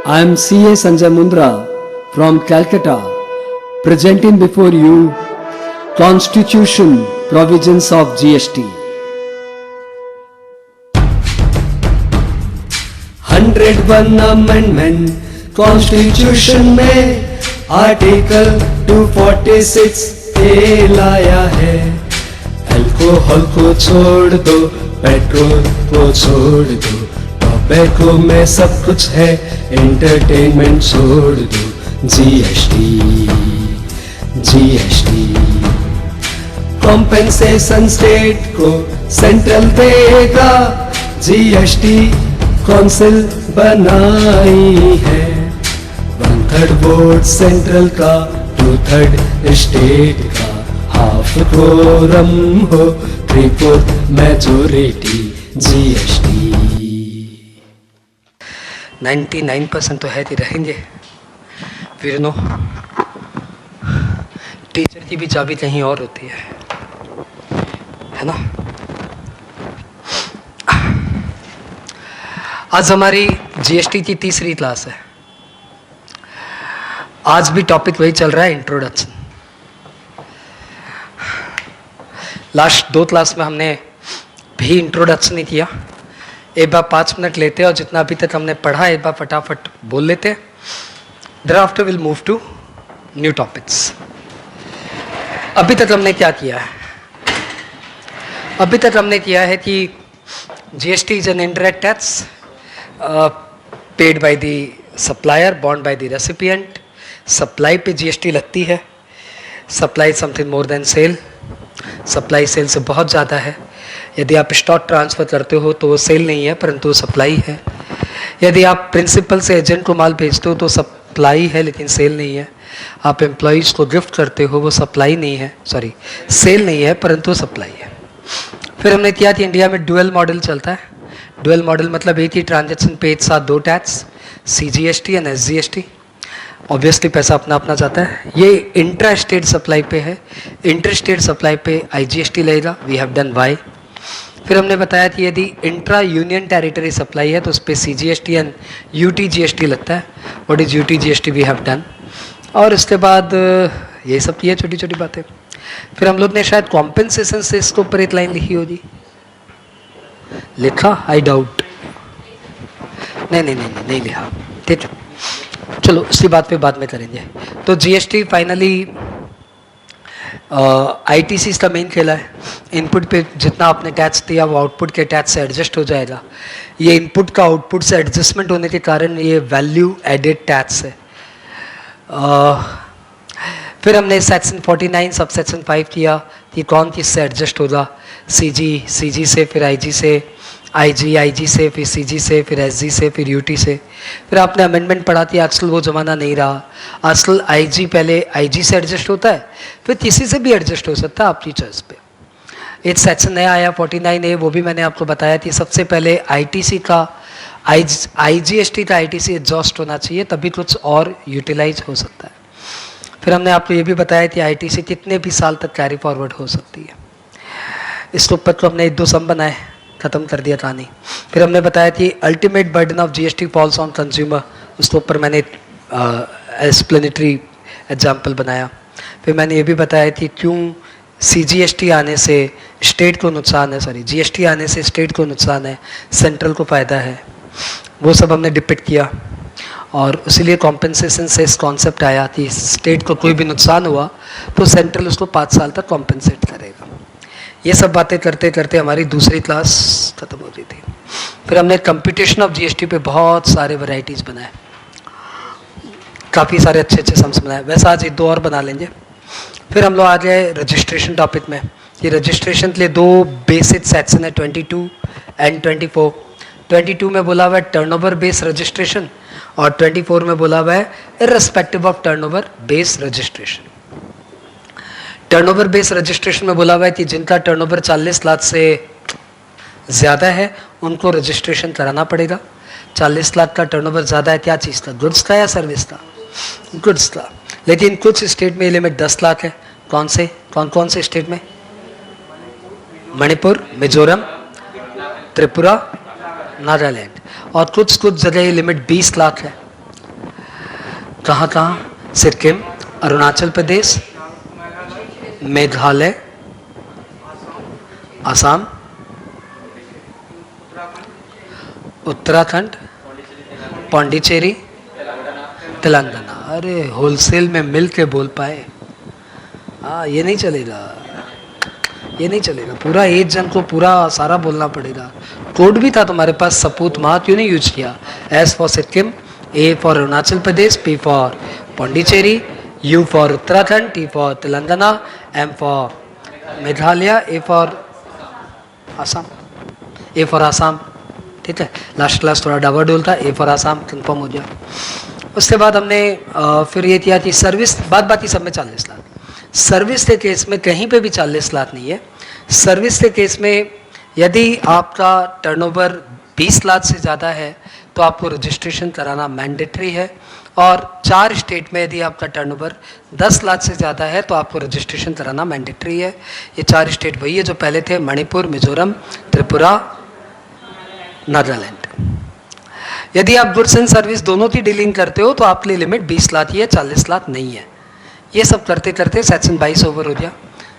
I am CA Sanjay Mundra from Calcutta, presenting before you Constitution Provisions of GST. 101 Amendment Constitution में article 246 ए लाया है। Alcohol को छोड़ दो, पेट्रोल को छोड़ दो, टोबैको में सब कुछ है, एंटरटेनमेंट छोड़ दो। जीएसटी कॉम्पेंसेशन स्टेट को सेंट्रल देगा। जीएसटी काउंसिल बनाई है। 1/3 वोट सेंट्रल का, 2/3 स्टेट का, हाफ कोरम हो, 3/4 मेजोरिटी। जीएसटी 99% तो है ही रहेंगे। फिर नो टीचर की भी चाबी कहीं और होती है ना। आज हमारी जीएसटी की तीसरी क्लास है। आज भी टॉपिक वही चल रहा है, इंट्रोडक्शन। लास्ट 2 क्लास में हमने भी इंट्रोडक्शन ही किया। एक बार 5 मिनट लेते हैं और जितना अभी तक हमने पढ़ा एक बार फटाफट बोल लेते हैं। Thereafter we'll move to new topics. अभी तक हमने क्या किया है? अभी तक हमने किया है कि GST is an indirect tax paid by the supplier, borne by the recipient. Supply पे GST लगती है। Supply is something more than sale. Supply sale से बहुत ज़्यादा है। यदि आप स्टॉक ट्रांसफ़र करते हो तो वो सेल नहीं है, परंतु वो सप्लाई है। यदि आप प्रिंसिपल से एजेंट को माल भेजते हो तो सप्लाई है लेकिन सेल नहीं है। आप एम्प्लॉयज़ को गिफ्ट करते हो, वो सप्लाई नहीं है, सॉरी सेल नहीं है, परंतु सप्लाई है। फिर हमने किया कि इंडिया में डुअल मॉडल चलता है। डुअल मॉडल मतलब एक ही ट्रांजेक्शन पे एक साथ 2 tax, CGST and SGST। Obviously पैसा अपना अपना जाता है। ये इंट्रा स्टेट सप्लाई पे है। इंटर स्टेट सप्लाई पे IGST लगेगा। We have done why. फिर हमने बताया कि यदि इंट्रा यूनियन टेरिटरी सप्लाई है तो उस पर CGST एंड UTGST लगता है। What is UTGST we have done. और उसके बाद ये सब की है छोटी छोटी बातें। फिर हम लोग ने शायद कॉम्पेंसेशन से इसके ऊपर एक लाइन लिखी होगी। लिखा? I doubt. नहीं लिखा। ठीक है, चलो उसी बात पे बाद में करेंगे। तो GST फाइनली ITC का मेन खेला है। इनपुट पे जितना आपने टैक्स दिया वो आउटपुट के टैक्स से एडजस्ट हो जाएगा। ये इनपुट का आउटपुट से एडजस्टमेंट होने के कारण ये वैल्यू एडेड टैक्स है। फिर हमने सेक्शन 49 सब सेक्शन 5 किया कि कौन किससे एडजस्ट होगा। CG से, फिर IG से, IG से, फिर CG से, फिर SG से, फिर UT से। फिर आपने अमेंडमेंट पढ़ा थी। आजकल वो ज़माना नहीं रहा। आजकल IG पहले IG से एडजस्ट होता है, फिर किसी से भी एडजस्ट हो सकता है आपकी चॉइस पे। एक सेक्शन नया आया 49A, वो भी मैंने आपको बताया थी। सबसे पहले ITC का IGST का ITC एग्जॉस्ट होना चाहिए, तभी कुछ और यूटिलाइज हो सकता है। फिर हमने आपको ये भी बताया कि ITC कितने भी साल तक कैरी फॉरवर्ड हो सकती है। इसके ऊपर तो हमने 1-2 सम बनाए, ख़त्म कर दिया कहानी। फिर हमने बताया कि ultimate burden of GST falls on consumer. उसके ऊपर मैंने एक्सप्लेनेटरी एग्जाम्पल बनाया। फिर मैंने ये भी बताया कि क्यों CGST आने से स्टेट को नुकसान है, सॉरी GST आने से स्टेट को नुकसान है, सेंट्रल को फ़ायदा है। वो सब हमने डिपिक्ट किया। और इसीलिए कॉम्पेंसेशन से इस कॉन्सेप्ट आया कि स्टेट को कोई भी नुकसान हुआ तो सेंट्रल उसको 5 साल तक कॉम्पेंसेट करेगा। ये सब बातें करते करते हमारी दूसरी क्लास ख़त्म हो रही थी। फिर हमने कंप्यूटेशन ऑफ GST पे बहुत सारे वैरायटीज़ बनाए, काफ़ी सारे अच्छे सम्स बनाए। वैसे आज 1-2 और बना लेंगे। फिर हम लोग आ गए रजिस्ट्रेशन टॉपिक में। ये रजिस्ट्रेशन के लिए 2 बेसिक सेक्शन है, 22 एंड 24। 22 में बोला हुआ है टर्नओवर बेस रजिस्ट्रेशन और 24 में बोला हुआ है irrespective of turnover base registration. Turnover base registration में बोला हुआ है कि जिनका टर्नओवर 40 लाख से ज़्यादा है उनको रजिस्ट्रेशन कराना पड़ेगा। 40 लाख का टर्नओवर ज़्यादा है, क्या चीज़ का, गुड्स का या सर्विस का? गुड्स का। लेकिन कुछ स्टेट में ये लिमिट 10 लाख है। कौन से स्टेट में? मणिपुर, मिजोरम, त्रिपुरा, नागालैंड। और कुछ जगह ये लिमिट 20 लाख है। कहाँ कहाँ? सिक्किम, अरुणाचल प्रदेश, मेघालय, असम, उत्तराखंड, पौंडीचेरी, तेलंगाना। अरे होलसेल में मिल के बोल पाए। हाँ, ये नहीं चलेगा, ये नहीं चलेगा। पूरा 8 जन को पूरा सारा बोलना पड़ेगा। कोड भी था तुम्हारे पास, सपूत महा क्यों नहीं यूज किया? S for Sikkim, A for Arunachal Pradesh, P for Pondicherry, U for Uttarakhand, T for Telangana, M for Meghalaya, A for Assam, A for Assam. ठीक है, लास्ट क्लास थोड़ा डावाडोल था, ए फॉर आसाम कंफर्म हो गया। उसके बाद हमने फिर ये किया कि सर्विस, बाकी सब में 40 लाख। सर्विस के केस में कहीं पे भी 40 लाख नहीं है। सर्विस के केस में यदि आपका टर्नओवर 20 लाख से ज़्यादा है तो आपको रजिस्ट्रेशन कराना मैंडेटरी है, और 4 स्टेट में यदि आपका टर्नओवर 10 लाख से ज़्यादा है तो आपको रजिस्ट्रेशन कराना मैंडेटरी है। ये 4 स्टेट वही है जो पहले थे, मणिपुर, मिजोरम, त्रिपुरा, नागालैंड। यदि आप गुड्स एंड सर्विस दोनों की डीलिंग करते हो तो आपके लिए लिमिट 20 लाख ही है, 40 लाख नहीं है। ये सब करते करते सेक्शन 22 ओवर हो गया।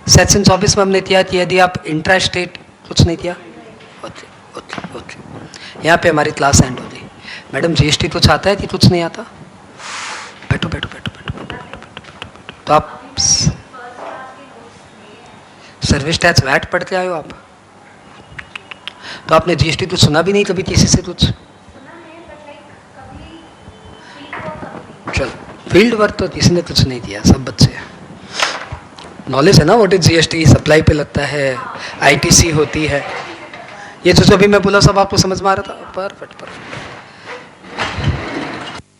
सेक्शन 24 में हमने किया कि यदि आप इंट्रा स्टेट, कुछ नहीं किया, ओके। यहाँ पे हमारी क्लास एंड हो गई। मैडम जीएसटी कुछ आता है कि कुछ नहीं आता? बैठो। तो आप सर्विस टैक्स वैट पढ़ के आए हो आप, तो आपने जीएसटी कुछ सुना भी नहीं कभी किसी से कुछ? चलो, फील्ड वर्क तो किसी ने कुछ नहीं दिया, सब बच्चे हैं। नॉलेज है ना, व्हाट इज जीएसटी, सप्लाई पे लगता है, आईटीसी होती है, ये जो अभी मैं बोला सब आपको समझ में आ रहा था? परफेक्ट।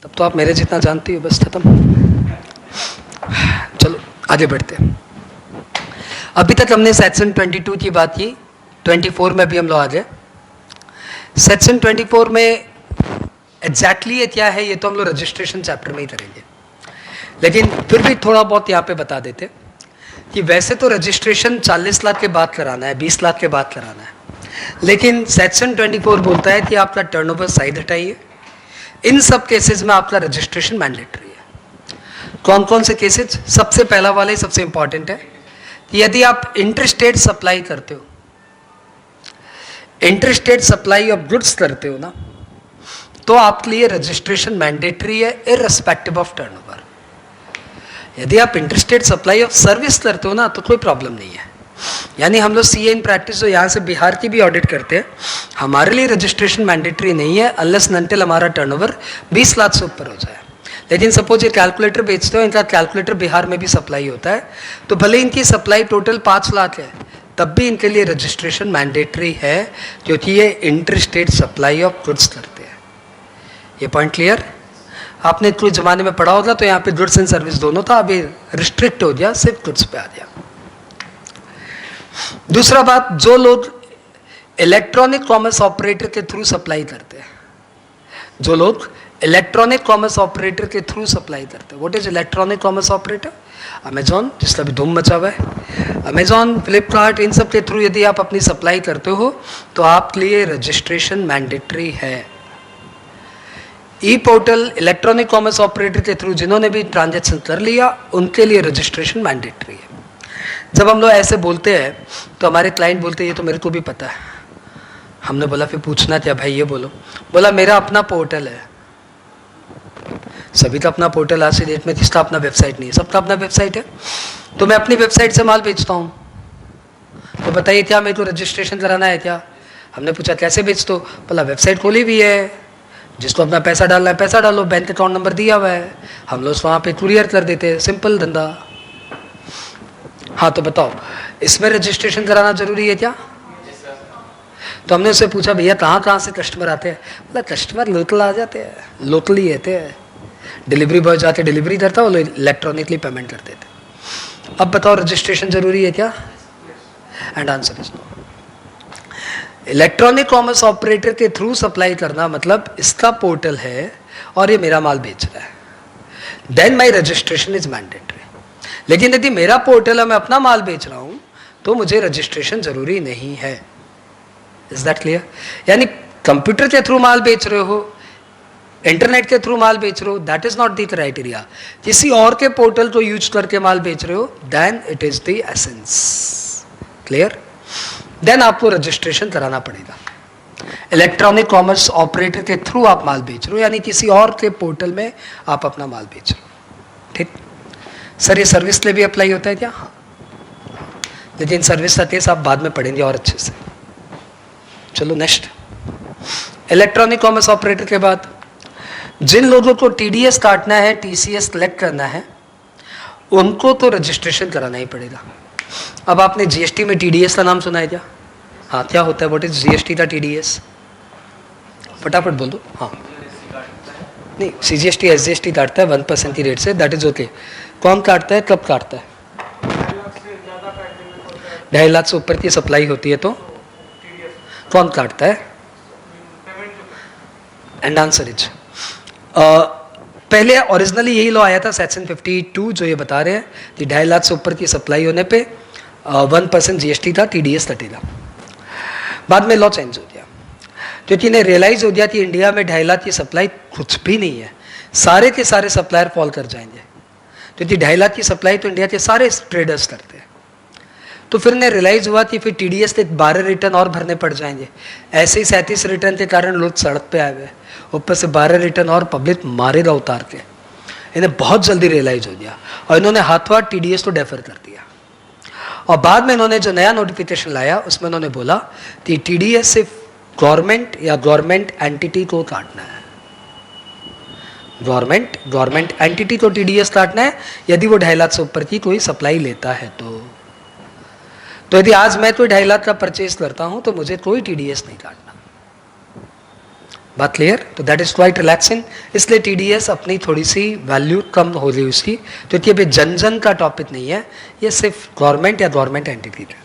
तब तो आप मेरे जितना जानती हो, बस खत्म। चलो आगे बढ़ते हैं। अभी तक हमने सेक्शन 22 की बात की, 24 में भी हम लोग आ गए। सेक्शन 24 में एग्जैक्टली ये क्या है, ये तो हम लोग रजिस्ट्रेशन चैप्टर में ही करेंगे, लेकिन फिर भी थोड़ा बहुत यहाँ पे बता देते कि वैसे तो रजिस्ट्रेशन 40 लाख के बाद कराना है, 20 लाख के बाद कराना है, लेकिन सेक्शन 24 बोलता है कि आपका टर्नओवर साइड हटाइए। इन सब केसेस में आपका रजिस्ट्रेशन मैंडेटरी है। कौन कौन से केसेस? सबसे पहला वाला ही सबसे इंपॉर्टेंट है कि यदि आप इंटरस्टेट सप्लाई करते हो, इंटरस्टेट सप्लाई ऑफ गुड्स करते हो ना, तो आपके लिए रजिस्ट्रेशन मैंडेटरी है इररिस्पेक्टिव ऑफ टर्नओवर। यदि आप इंटरस्टेट सप्लाई ऑफ सर्विस करते हो ना तो कोई प्रॉब्लम नहीं है। यानी हम लोग सीए इन प्रैक्टिस जो यहाँ से बिहार की भी ऑडिट करते हैं, हमारे लिए रजिस्ट्रेशन मैंडेटरी नहीं है अनलेस अनटिल हमारा टर्नओवर 20 लाख से ऊपर हो जाए। लेकिन सपोज ये कैलकुलेटर बेचते हो, इनका कैलकुलेटर बिहार में भी सप्लाई होता है, तो भले इनकी सप्लाई टोटल 5 लाख है तब भी इनके लिए रजिस्ट्रेशन मैंडेटरी है, क्योंकि ये इंटरस्टेट सप्लाई ऑफ गुड्स करते हैं। ये पॉइंट क्लियर? आपने कोई जमाने में पढ़ा होगा तो यहाँ पे गुड्स एंड सर्विस दोनों था, अभी रिस्ट्रिक्ट हो गया, सिर्फ गुड्स पे आ गया। दूसरा बात, जो लोग इलेक्ट्रॉनिक कॉमर्स ऑपरेटर के थ्रू सप्लाई करते हैं, जो लोग इलेक्ट्रॉनिक कॉमर्स ऑपरेटर के थ्रू सप्लाई करते हैं, what is electronic commerce operator? Amazon, जिसका भी धूम मचा हुआ है, अमेजॉन, फ्लिपकार्ट, इन सब के थ्रू यदि आप अपनी सप्लाई करते हो तो आपके लिए रजिस्ट्रेशन मैंडेटरी है। ई पोर्टल, इलेक्ट्रॉनिक कॉमर्स ऑपरेटर के थ्रू जिन्होंने भी ट्रांजैक्शन कर लिया उनके लिए रजिस्ट्रेशन मैंडेटरी है। जब हम लोग ऐसे बोलते हैं तो हमारे क्लाइंट बोलते हैं ये तो मेरे को भी पता है। हमने बोला फिर पूछना क्या भाई, ये बोलो। बोला मेरा अपना पोर्टल है। सभी का अपना पोर्टल आज की डेट में, जिसका अपना वेबसाइट नहीं है, सबका अपना वेबसाइट है, तो मैं अपनी वेबसाइट से माल बेचता हूँ। तो बताइए क्या मेरे को रजिस्ट्रेशन कराना है क्या? हमने पूछा कैसे बेच दो? बोला वेबसाइट खोली भी है, जिसको अपना पैसा डालना है पैसा डालो, बैंक अकाउंट नंबर दिया हुआ है, हम लोग वहाँ पे कुरियर कर देते हैं, सिंपल धंधा। हाँ तो बताओ इसमें रजिस्ट्रेशन कराना जरूरी है क्या? तो हमने उससे पूछा भैया कहाँ से कस्टमर आते हैं? बोला कस्टमर लोकल आ जाते हैं, लोकली आते हैं, डिलीवरी बॉय जाके डिलीवरी करता है, वो इलेक्ट्रॉनिकली पेमेंट कर देते। अब बताओ रजिस्ट्रेशन जरूरी है क्या? And answer is no. Electronic commerce operator के थ्रू सप्लाई करना मतलब इसका पोर्टल है और ये मेरा माल बेच रहा है, then my registration is mandatory. लेकिन यदि मेरा पोर्टल है, मैं अपना माल बेच रहा हूं, तो मुझे रजिस्ट्रेशन जरूरी नहीं है। Is that clear? यानी कंप्यूटर के थ्रू माल बेच रहे हो, इंटरनेट के थ्रू माल बेच रहे हो, that is not the criteria. किसी और के पोर्टल को यूज करके माल बेच रहे हो, then it is the essence. Clear? Then आपको रजिस्ट्रेशन कराना पड़ेगा. इलेक्ट्रॉनिक कॉमर्स ऑपरेटर के थ्रू आप माल बेच रहे हो, यानी किसी और के पोर्टल में आप अपना माल बेच रहे हो. ठीक सर, ये सर्विस के लिए भी अप्लाई होता है क्या? लेकिन सर्विस का केस आप बाद में पढ़ेंगे और अच्छे से. चलो नेक्स्ट, इलेक्ट्रॉनिक कॉमर्स ऑपरेटर के बाद जिन लोगों को टीडीएस काटना है, टीसीएस कलेक्ट करना है, उनको तो रजिस्ट्रेशन कराना ही पड़ेगा. अब आपने जीएसटी में टीडीएस का नाम सुना है क्या? हाँ, क्या होता है? व्हाट इज जीएसटी का टीडीएस? फटाफट बोल दो. हाँ, नहीं, सीजीएसटी एसजीएसटी काटता है 1% की रेट से, दैट इज ओके. कौन काटता है, कब काटता है? 2.5 लाख से ऊपर की सप्लाई होती है तो कौन काटता है? एंड आंसर इज पहले ओरिजिनली यही लॉ आया था सेक्शन 52 जो ये बता रहे हैं कि 2.5 लाख से ऊपर की सप्लाई होने पे 1% जीएसटी का टीडीएस कटेगा. बाद में लॉ चेंज हो गया क्योंकि इन्हें रियलाइज हो गया कि इंडिया में 2.5 लाख की सप्लाई कुछ भी नहीं है, सारे के सारे सप्लायर फॉल कर जाएंगे क्योंकि 2.5 लाख की सप्लाई तो इंडिया के सारे ट्रेडर्स करते हैं. तो फिर इन्हें रियलाइज हुआ कि फिर टीडीएस के 12 रिटर्न और भरने पड़ जाएंगे. ऐसे ही 37 रिटर्न के कारण लोग सड़क पे आए हुए, ऊपर से 12 रिटर्न और पब्लिक मारेगा उतार के. इन्हें बहुत जल्दी रियलाइज हो गया और इन्होंने हाथों हाथ टीडीएस को डेफर कर दिया. और बाद में इन्होंने जो नया नोटिफिकेशन लाया उसमें इन्होंने बोला कि टीडीएस सिर्फ गवर्नमेंट या गवर्नमेंट एंटिटी को काटना है. गवर्नमेंट एंटिटी को टीडीएस काटना है यदि वो 2.5 लाख से ऊपर की कोई सप्लाई लेता है तो यदि आज मैं कोई 2.5 लाख का परचेज करता हूं तो मुझे कोई टीडीएस नहीं काटना. बात क्लियर? तो दैट इज क्वाइट रिलैक्सिंग. इसलिए टीडीएस अपनी थोड़ी सी वैल्यू कम हो रही है उसकी, क्योंकि अभी जन का टॉपिक नहीं है, ये सिर्फ गवर्नमेंट या गवर्नमेंट एंटिटी है.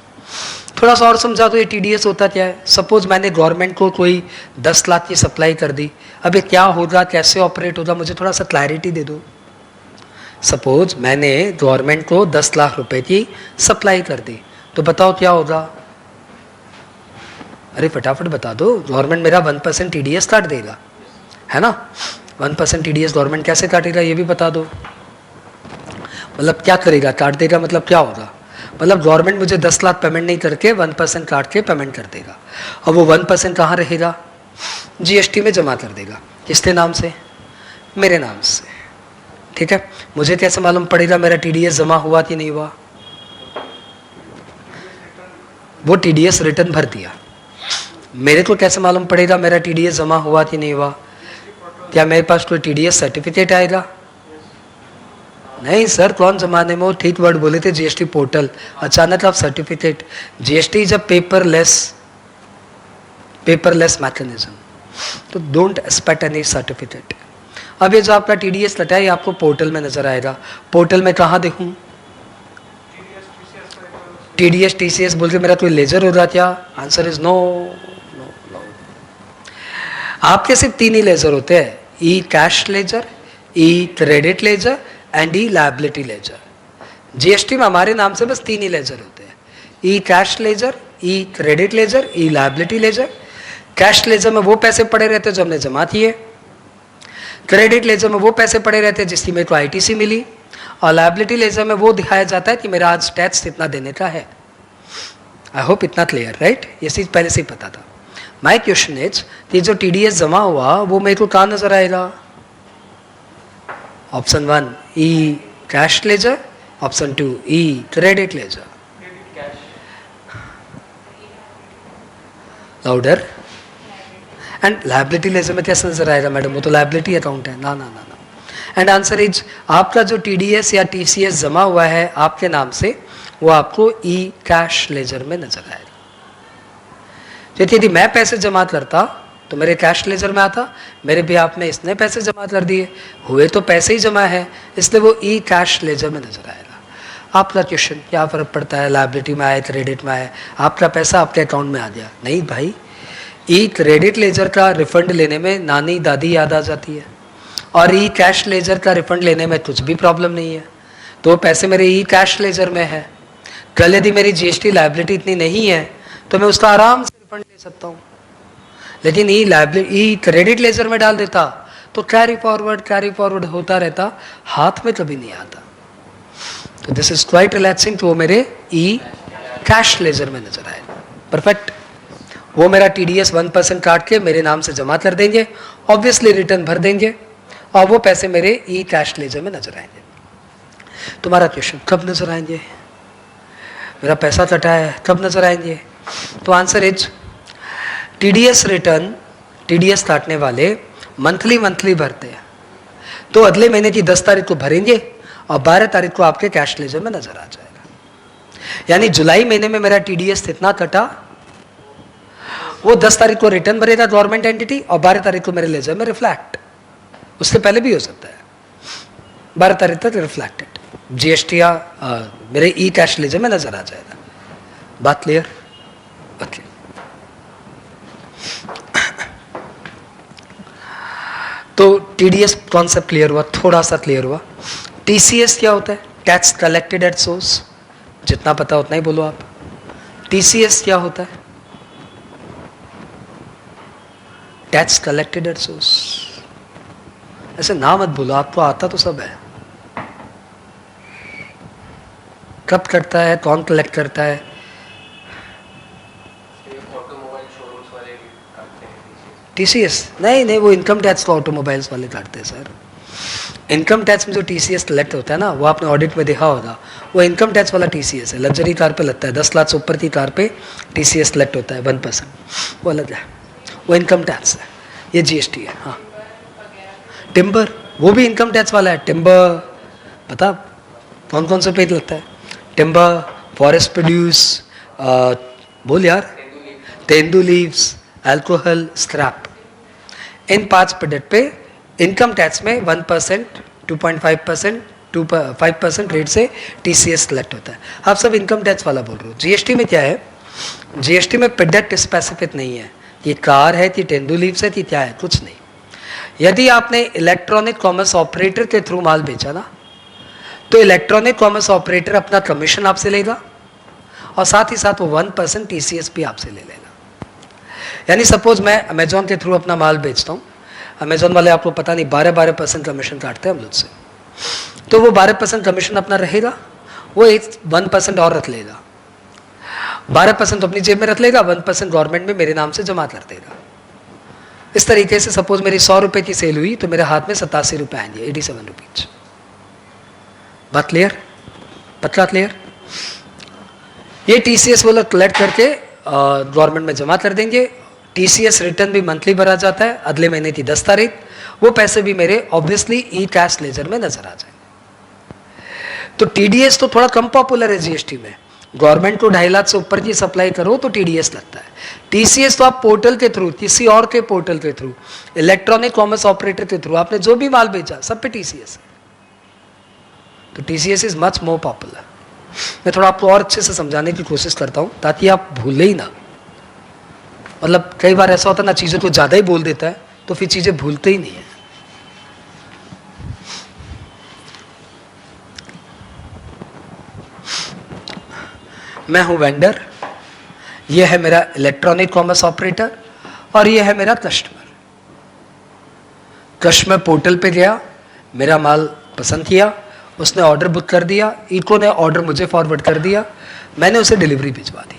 थोड़ा सा और समझा तो ये टीडीएस होता क्या है. सपोज मैंने गवर्नमेंट को कोई 10 लाख की सप्लाई कर दी, अब ये क्या होगा, कैसे ऑपरेट होगा, मुझे थोड़ा सा क्लैरिटी दे दो. सपोज मैंने गवर्नमेंट को 10 लाख रुपए की सप्लाई कर दी, तो बताओ क्या होगा? अरे फटाफट बता दो. गवर्नमेंट मेरा 1% टीडीएस काट देगा, है ना? 1% टीडीएस गवर्नमेंट कैसे काटेगा ये भी बता दो. मतलब क्या करेगा, काट देगा, मतलब क्या होगा? मतलब गवर्नमेंट मुझे 10 लाख पेमेंट नहीं करके 1% काट के पेमेंट कर देगा. और वो 1% कहाँ रहेगा? जीएसटी में जमा कर देगा. किसके नाम से? मेरे नाम से. ठीक है, मुझे कैसे मालूम पड़ेगा मेरा टीडीएस जमा हुआ कि नहीं हुआ? वो टीडीएस रिटर्न भर दिया, मेरे को कैसे मालूम पड़ेगा मेरा टीडीएस जमा हुआ कि नहीं हुआ? क्या मेरे पास कोई टीडीएस सर्टिफिकेट आएगा? नहीं सर, कौन जमाने में? वो ठीक वर्ड बोले थे, जीएसटी पोर्टल. अचानक आप certificate. GST is a paperless mechanism, तो डोंट एक्सपेक्ट एनी सर्टिफिकेट. अब ये जो आपका टीडीएस कटा है आपको पोर्टल में नजर आएगा. पोर्टल में कहाँ देखूं? टीडीएस टीसीएस बोल के मेरा कोई लेजर होगा क्या? Answer is no. आपके सिर्फ 3 ही लेजर होते हैं, e cash ledger, e credit ledger and e liability ledger. GST में हमारे नाम से बस 3 ही लेजर होते हैं, e cash ledger, e credit laser, ई लायबिलिटी लेजर. कैश लेजर में वो पैसे पड़े रहते हैं जो हमने जमा किए, क्रेडिट लेजर में वो पैसे पड़े रहते हैं जिसकी मेरे को आईटीसी मिली, और लायबिलिटी लेजर में वो दिखाया जाता है कि मेरा आज टैक्स इतना देने का है. आई होप इतना क्लियर, राइट? ये चीज पहले से ही पता था. माई क्वेश्चन इज कि जो टीडीएस जमा हुआ वो मेरे को कहाँ नजर आएगा? Option 1 E cash ledger, option 2 E credit ledger. Louder. And liability ledger में कैसे नजर आएगा मैडम? वो तो लायबिलिटी अकाउंट है. ना ना ना ना. एंड आंसर इज आपका जो टीडीएस या टीसीएस जमा हुआ है आपके नाम से, वो आपको ई कैश लेजर में नजर आएगा. क्योंकि यदि मैं पैसे जमा करता तो मेरे कैश लेजर में आता, मेरे भी आप में इसने पैसे जमा कर दिए, हुए तो पैसे ही जमा है, इसलिए वो ई कैश लेजर में नजर आएगा. आपका क्वेश्चन क्या फर्क पड़ता है, लायबिलिटी में आए क्रेडिट में आए, आपका पैसा आपके अकाउंट में आ गया? नहीं भाई, ई क्रेडिट लेजर का रिफंड लेने में नानी दादी याद आ जाती है, और ई कैश लेजर का रिफंड लेने में कुछ भी प्रॉब्लम नहीं है. तो पैसे मेरे ई कैश लेजर में है. कल यदि मेरी जीएसटी लायबिलिटी इतनी नहीं है तो मैं उसका आराम से रिफंड ले सकता हूँ. लेकिन ई क्रेडिट लेजर में डाल देता तो कैरी फॉरवर्ड होता रहता, हाथ में कभी नहीं आता। तो दिस इज क्वाइट रिलैक्सिंग। तो वो मेरे ई कैश लेजर में नजर आएगा। परफेक्ट। वो मेरा TDS 1% काट के मेरे नाम से जमा कर देंगे, ऑब्वियसली रिटर्न भर देंगे, और वो पैसे मेरे ई कैश लेजर में नजर आएंगे। तुम्हारा क्वेश्चन कब नजर आएंगे? मेरा पैसा कटा है, कब नजर आएंगे? तो answer is TDS return, TDS काटने वाले मंथली भरते हैं। तो अगले महीने की 10 तारीख को भरेंगे और 12 तारीख को आपके कैश लेजर में नजर आ जाएगा। यानी जुलाई महीने में मेरा TDS कितना कटा, वो 10 तारीख को रिटर्न भरेगा गवर्नमेंट एंटिटी, और 12 तारीख को मेरे लेजर में रिफ्लैक्ट। उससे पहले भी हो सकता है, 12 तारीख तक रिफ्लैक्टेड GST मेरे ई कैश लेजर में नजर आ जाएगा। बात क्लियर? ओके। तो TDS कॉन्सेप्ट क्लियर हुआ, थोड़ा सा क्लियर हुआ। TCS क्या होता है? Tax collected at source. जितना पता उतना ही बोलो आप। TCS क्या होता है? Tax collected at source. ऐसे ना मत बोलो, आपको आता तो सब है। कब करता है, कौन कलेक्ट करता है? TCS नहीं, वो इनकम टैक्स को ऑटोमोबाइल्स वाले काटते हैं सर। इनकम टैक्स में जो TCS कलेक्ट होता है ना, वो आपने ऑडिट में देखा होगा, वो इनकम टैक्स वाला TCS है। लग्जरी कार पे लगता है, 10 लाख से ऊपर की कार पे TCS कलेक्ट होता है 1%, वो अलग है, वो इनकम टैक्स है। ये GST है। हाँ, टिम्बर वो भी इनकम टैक्स वाला है। टिम्बर पता कौन कौन से पे लगता है? टिम्बर, फॉरेस्ट प्रोड्यूस, बोल यार, तेंदू लीव्स, अल्कोहल, स्क्रैप, इन 5 प्रोडक्ट पे इनकम टैक्स में 1%, 2.5%, 5% रेट से TCS कलेक्ट होता है। आप सब इनकम टैक्स वाला बोल रहे हो। GST में क्या है? GST में प्रोडक्ट स्पेसिफिक नहीं है, ये कार है, ये तेंदू लीव्स है, ये क्या है, कुछ नहीं। यदि आपने इलेक्ट्रॉनिक कॉमर्स ऑपरेटर के थ्रू माल बेचा ना, तो इलेक्ट्रॉनिक कॉमर्स ऑपरेटर अपना कमीशन आपसे लेगा, और साथ ही साथ वो 1% TCS भी आपसे ले लेगा। यानी सपोज मैं अमेजोन के थ्रू अपना माल बेचता हूँ, अमेजोन वाले आपको पता नहीं 12% कमीशन काटते हैं हम लोग से, तो वो 12% कमीशन अपना रहेगा, वो 1% और रख लेगा, 12% अपनी जेब में रख लेगा, 1% गवर्नमेंट में मेरे नाम से जमा कर देगा। इस तरीके से सपोज मेरी 100 रुपये की सेल हुई, तो मेरे हाथ में 87 रुपये आएंगे, 87 रुपीज। बात क्लियर? पतला क्लियर? ये TCS वो लोग कलेक्ट करके गवर्नमेंट में जमा कर देंगे। TCS रिटर्न भी मंथली भरा जाता है, अगले महीने की 10 तारीख। वो पैसे भी मेरे ऑब्वियसली ई कैश लेजर में नजर आ जाएंगे। तो TDS तो थोड़ा कम पॉपुलर है GST में। गवर्नमेंट को 2.5 लाख से ऊपर की सप्लाई करो तो TDS लगता है। TCS तो आप पोर्टल के थ्रू, किसी और के पोर्टल के थ्रू, इलेक्ट्रॉनिक कॉमर्स ऑपरेटर के थ्रू आपने जो भी माल बेचा, सब पे TCS है। तो TCS is much more popular. मैं थोड़ा आपको और अच्छे से समझाने की कोशिश करता हूँ ताकि आप भूले ही ना। मतलब कई बार ऐसा होता है ना, चीज़ों को ज़्यादा ही बोल देता है तो फिर चीज़ें भूलते ही नहीं है। मैं हूं वेंडर, ये है मेरा इलेक्ट्रॉनिक कॉमर्स ऑपरेटर, और ये है मेरा कस्टमर। कस्टमर पोर्टल पे गया, मेरा माल पसंद किया, उसने ऑर्डर बुक कर दिया, इको ने ऑर्डर मुझे फॉरवर्ड कर दिया, मैंने उसे डिलीवरी भिजवा दी।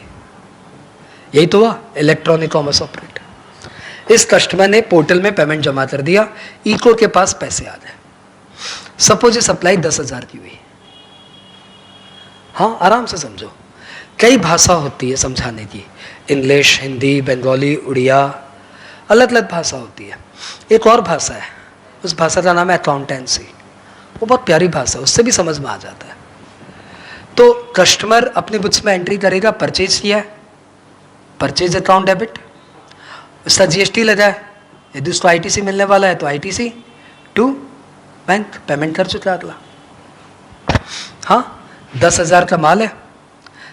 यही तो हुआ इलेक्ट्रॉनिक कॉमर्स ऑपरेटर। इस कस्टमर ने पोर्टल में पेमेंट जमा कर दिया, इको के पास पैसे आ गए। सपोज ये सप्लाई 10,000 की हुई। हाँ, आराम से समझो। कई भाषा होती है समझाने की, इंग्लिश, हिंदी, बंगाली, उड़िया, अलग अलग भाषा होती है। एक और भाषा है, उस भाषा का नाम है अकाउंटेंसी। वो बहुत प्यारी भाषा है, उससे भी समझ में आ जाता है। तो कस्टमर अपने बुक्स में एंट्री करेगा, परचेज किया है, परचेज अकाउंट डेबिट, उसका GST लगा है, यदि उसको ITC मिलने वाला है तो ITC टू बैंक, पेमेंट कर चुका अगला। हाँ, 10,000 का माल है,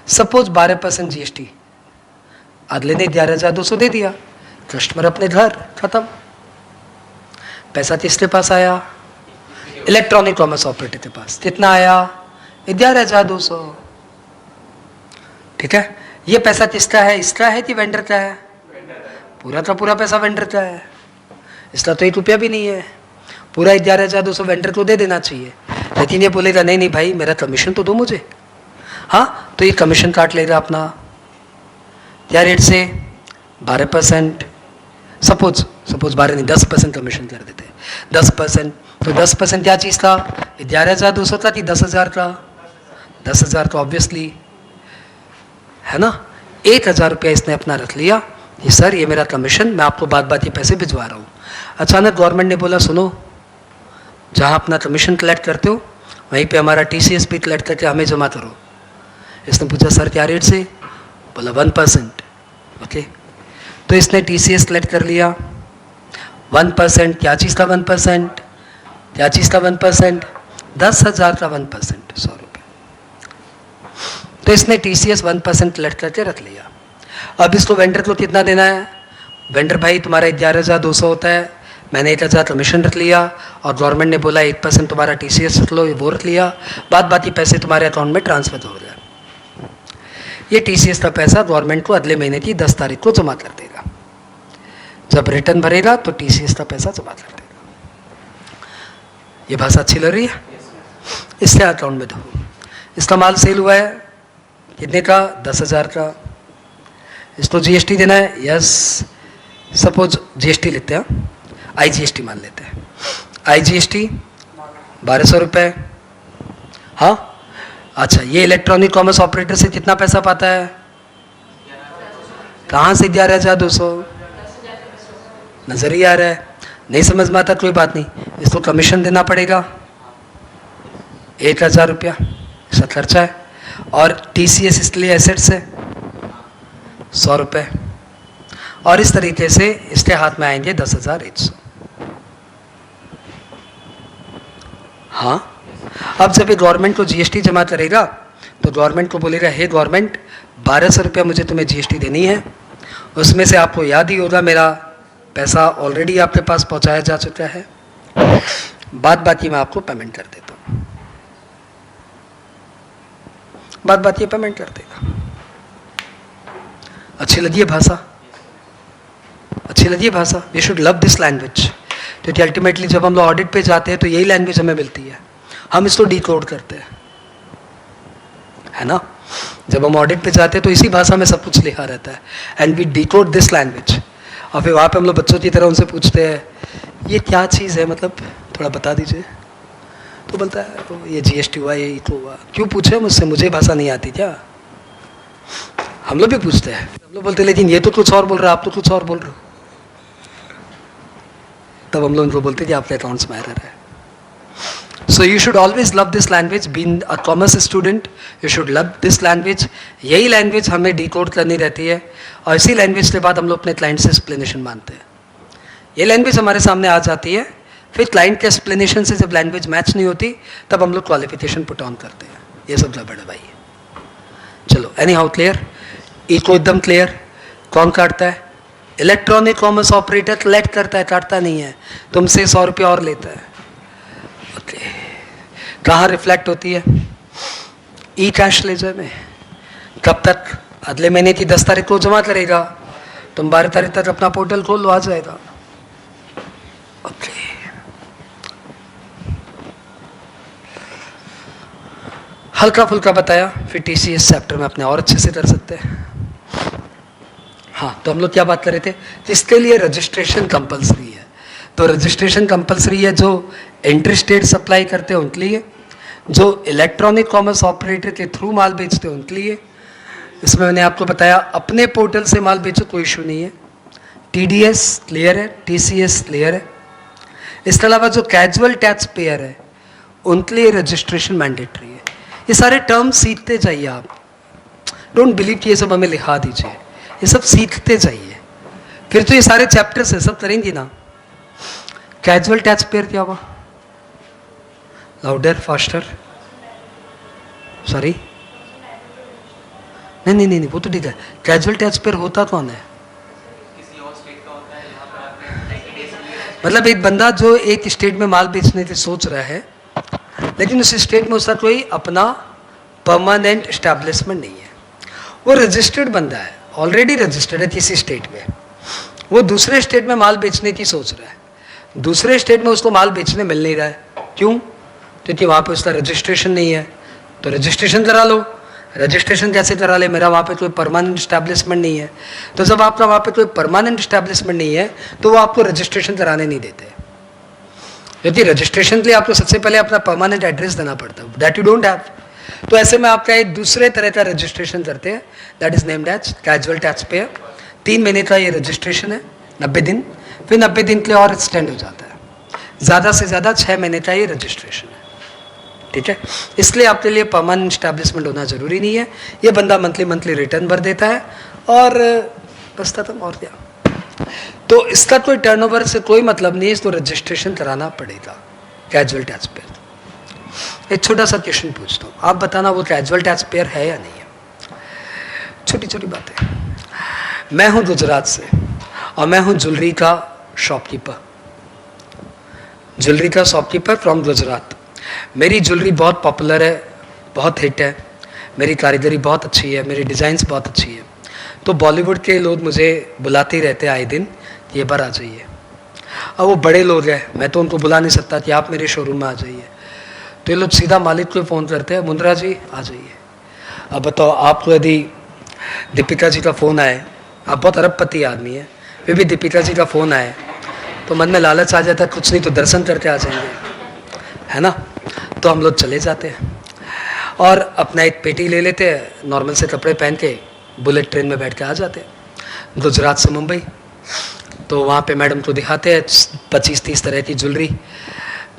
सपोज 12% GST, अगले ने 11,200 दे दिया, कस्टमर अपने घर, खत्म। पैसा किसके पास आया? इलेक्ट्रॉनिक कॉमर्स ऑपरेटर के पास। कितना आया? 11,200। ठीक है, ये पैसा किसका है? इसका है कि वेंडर का है? पूरा का पूरा पैसा वेंडर का है, इसका तो 1 रुपया भी नहीं है। पूरा 11,200 वेंडर को दे देना चाहिए, लेकिन ये बोलेगा नहीं नहीं भाई मेरा कमीशन तो दो मुझे। हाँ, तो ये कमीशन काट लेगा अपना क्या रेट से, 12%, सपोज 12 नहीं 10% कमीशन कर देते, 10%। तो 10% क्या चीज़ था, 11,200 था कि 10,000 का, 10,000 का ऑब्वियसली है ना। 1,000 रुपया इसने अपना रख लिया कि सर ये मेरा कमीशन, मैं आपको बात बात ये पैसे भिजवा रहा हूँ। अचानक गवर्नमेंट ने बोला सुनो, जहाँ अपना कमीशन कलेक्ट करते हो वहीं पे हमारा TCS भी कलेक्ट करके हमें जमा करो। इसने पूछा सर क्या रेट से, बोला 1%। ओके, तो इसने TCS कलेक्ट कर लिया 1%। क्या चीज़ का 1%, क्या चीज़ का 1%, 10,000 का 1%, 100 रुपये। तो इसने TCS 1% कलेक्ट करके रख लिया। अब इसको वेंडर को कितना देना है, वेंडर भाई तुम्हारा 11,200 होता है, मैंने 1,000 कमीशन रख लिया और गवर्नमेंट ने बोला 1% तुम्हारा TCS रख लो, ये वो रख लिया, बाकी पैसे तुम्हारे अकाउंट में ट्रांसफर हो गया। ये TCS का पैसा गवर्नमेंट को अगले महीने की 10 तारीख को जमा कर देगा। जब रिटर्न भरेगा तो TCS का पैसा जमा कर देगा। ये भाषा अच्छी लग रही है। इसके अकाउंट में देखो, इसका माल सेल हुआ है कितने का, 10,000 का। इसको GST देना है, यस, सपोज GST लेते हैं, IGST मान लेते हैं, IGST 1,200 रुपये। हाँ अच्छा, ये इलेक्ट्रॉनिक कॉमर्स ऑपरेटर से कितना पैसा पाता है, कहाँ से 11,200, नजर ही आ रहा है, नहीं समझ में आता, कोई बात नहीं, इसको कमीशन देना पड़ेगा 1,000 रुपया, इसका खर्चा है। और TCS इसलिए एसेट्स है 100 रुपये, और इस तरीके से इसके हाथ में आएंगे 10,100। हाँ, अब जब ये गवर्नमेंट को GST जमा करेगा तो गवर्नमेंट को बोलेगा हे गवर्नमेंट 1,200 रुपया मुझे तुम्हें GST देनी है, उसमें से आपको याद ही होगा मेरा पैसा ऑलरेडी आपके पास पहुंचाया जा चुका है, बाकी मैं आपको पेमेंट कर देता हूँ, बात ये पेमेंट कर देगा। अच्छी लगी है भाषा, अच्छी लगी है भाषा। We should love this language, क्योंकि अल्टीमेटली जब हम लोग ऑडिट पे जाते हैं तो यही लैंग्वेज हमें मिलती है, हम इसको डिकोड करते हैं, है ना। जब हम ऑडिट पे जाते हैं तो इसी भाषा में सब कुछ लिखा रहता है, and we decode this language. और फिर वहाँ पे हम लोग बच्चों की तरह उनसे पूछते हैं ये क्या चीज़ है, मतलब थोड़ा बता दीजिए, तो बोलता है तो ये GST हुआ, ये तो हुआ। क्यों पूछे मुझसे, मुझे भाषा नहीं आती क्या, हम लोग भी पूछते हैं, हम लोग बोलते हैं लेकिन ये तो कुछ और बोल रहा है, आप तो कुछ और बोल रहे हो, तब हम लोग उनको बोलते हैं कि आपके अकाउंट्स में एरर है। So you should always love this language, being a commerce student you should love this language. यही लैंग्वेज हमें डिकोड करनी रहती है, और इसी लैंग्वेज के बाद हम लोग अपने क्लाइंट से एक्सप्लेनेशन मानते हैं। ये लैंग्वेज हमारे सामने आ जाती है, फिर क्लाइंट के एक्सप्लेनेशन से जब लैंग्वेज मैच नहीं होती तब हम लोग क्वालिफिकेशन पुट ऑन करते हैं। ये सब गड़बड़ है भाई। चलो एनी हाउ क्लियर, इको एकदम क्लियर। कौन काटता है, इलेक्ट्रॉनिक कॉमर्स ऑपरेटर कलेक्ट करता है, काटता नहीं है, तुमसे 100 रुपया और लेता है। ओके, कहाँ रिफ्लेक्ट होती है, ई कैश लेजर में। कब तक, अगले महीने की 10 तारीख को जमा करेगा, तुम 12 तारीख तक अपना पोर्टल खोल लो, आ जाएगा। ओके, हल्का फुल्का बताया, फिर TCS चैप्टर में अपने और अच्छे से कर सकते हैं। हाँ, तो हम लोग क्या बात कर रहे थे, इसके लिए रजिस्ट्रेशन कंपलसरी है। तो रजिस्ट्रेशन कंपलसरी है जो इंटर स्टेट सप्लाई करते हैं उनके लिए, जो इलेक्ट्रॉनिक कॉमर्स ऑपरेटर के थ्रू माल बेचते हैं उनके लिए। इसमें मैंने आपको बताया अपने पोर्टल से माल बेचो कोई इशू नहीं है, TDS क्लियर है, TCS क्लियर है। इसके अलावा जो कैजुअल टैक्स पेयर है उनके लिए रजिस्ट्रेशन मैंडेटरी है। ये सारे टर्म सीखते जाइए आप, डोंट बिलीव कि ये सब हमें लिखा दीजिए, ये सब सीखते जाइए, फिर तो ये सारे चैप्टर्स है सब करेंगे ना। कैजुअल टैक्स पेयर क्या हुआ, लाउडर फास्टर, सॉरी नहीं वो तो ठीक है। कैजुअल टैक्स पेयर होता कौन है, मतलब एक बंदा जो एक स्टेट में माल बेचने की सोच रहा है लेकिन उस स्टेट में उसका कोई अपना परमानेंट एस्टैब्लिशमेंट नहीं है, वो रजिस्टर्ड बंदा है, ऑलरेडी रजिस्टर्ड है किसी स्टेट में, वो दूसरे स्टेट में माल बेचने की सोच रहा है। दूसरे स्टेट में उसको माल बेचने मिल नहीं रहा है, क्यों? क्योंकि वहाँ पे उसका रजिस्ट्रेशन नहीं है। तो रजिस्ट्रेशन करा लो। रजिस्ट्रेशन कैसे करा ले? मेरा वहाँ पे कोई परमानेंट इस्टेब्लिशमेंट नहीं है। तो जब आपका वहाँ पे कोई परमानेंट इस्टेब्लिशमेंट नहीं है तो वो आपको रजिस्ट्रेशन कराने नहीं देते, क्योंकि रजिस्ट्रेशन के लिए आपको सबसे पहले अपना परमानेंट एड्रेस देना पड़ता है, दैट यू डोंट हैव। तो ऐसे में आपका एक दूसरे तरह का रजिस्ट्रेशन करते हैं, that is named as casual tax payer. 3 महीने का ये रजिस्ट्रेशन है, 90 दिन, फिर 90 दिन के लिए और एक्सटेंड हो जाता है, ज़्यादा से ज़्यादा 6 महीने का ये रजिस्ट्रेशन है, ठीक है। इसलिए आपके लिए परमानेंट स्टैब्लिशमेंट होना ज़रूरी नहीं है। ये बंदा मंथली रिटर्न भर देता है और बस खत्म, और क्या। तो इसका कोई टर्नओवर से कोई मतलब नहीं है, इसको रजिस्ट्रेशन कराना पड़ेगा कैजुअल टैक्स पेयर। एक छोटा सा क्वेश्चन पूछता हूँ, आप बताना वो कैजुअल टैक्स पेयर है या नहीं है। छोटी छोटी बातें। मैं हूँ गुजरात से और मैं हूँ ज्वेलरी का शॉपकीपर, ज्वेलरी का शॉपकीपर फ्रॉम गुजरात। मेरी ज्वेलरी बहुत पॉपुलर है, बहुत हिट है, मेरी कारीगरी बहुत अच्छी है, मेरी डिज़ाइंस बहुत अच्छी है। तो बॉलीवुड के लोग मुझे बुलाते ही रहते हैं आए दिन, ये बार आ जाइए। अब वो बड़े लोग हैं, मैं तो उनको बुला नहीं सकता कि आप मेरे शोरूम में आ जाइए। तो ये लोग सीधा मालिक को फ़ोन करते हैं, मुंद्रा जी आ जाइए। अब बताओ, आपको यदि दीपिका जी का फ़ोन आए, आप बहुत अरबपति आदमी है, फिर भी दीपिका जी का फ़ोन आए तो मन में लालच आ जाता है, कुछ नहीं तो दर्शन करके आ जाएंगे, है ना। तो हम लोग चले जाते हैं और अपना एक पेटी ले लेते हैं, नॉर्मल से कपड़े पहन के बुलेट ट्रेन में बैठ के आ जाते हैं गुजरात से मुंबई। तो वहाँ पे मैडम को दिखाते हैं 25-30 तरह की ज्वेलरी।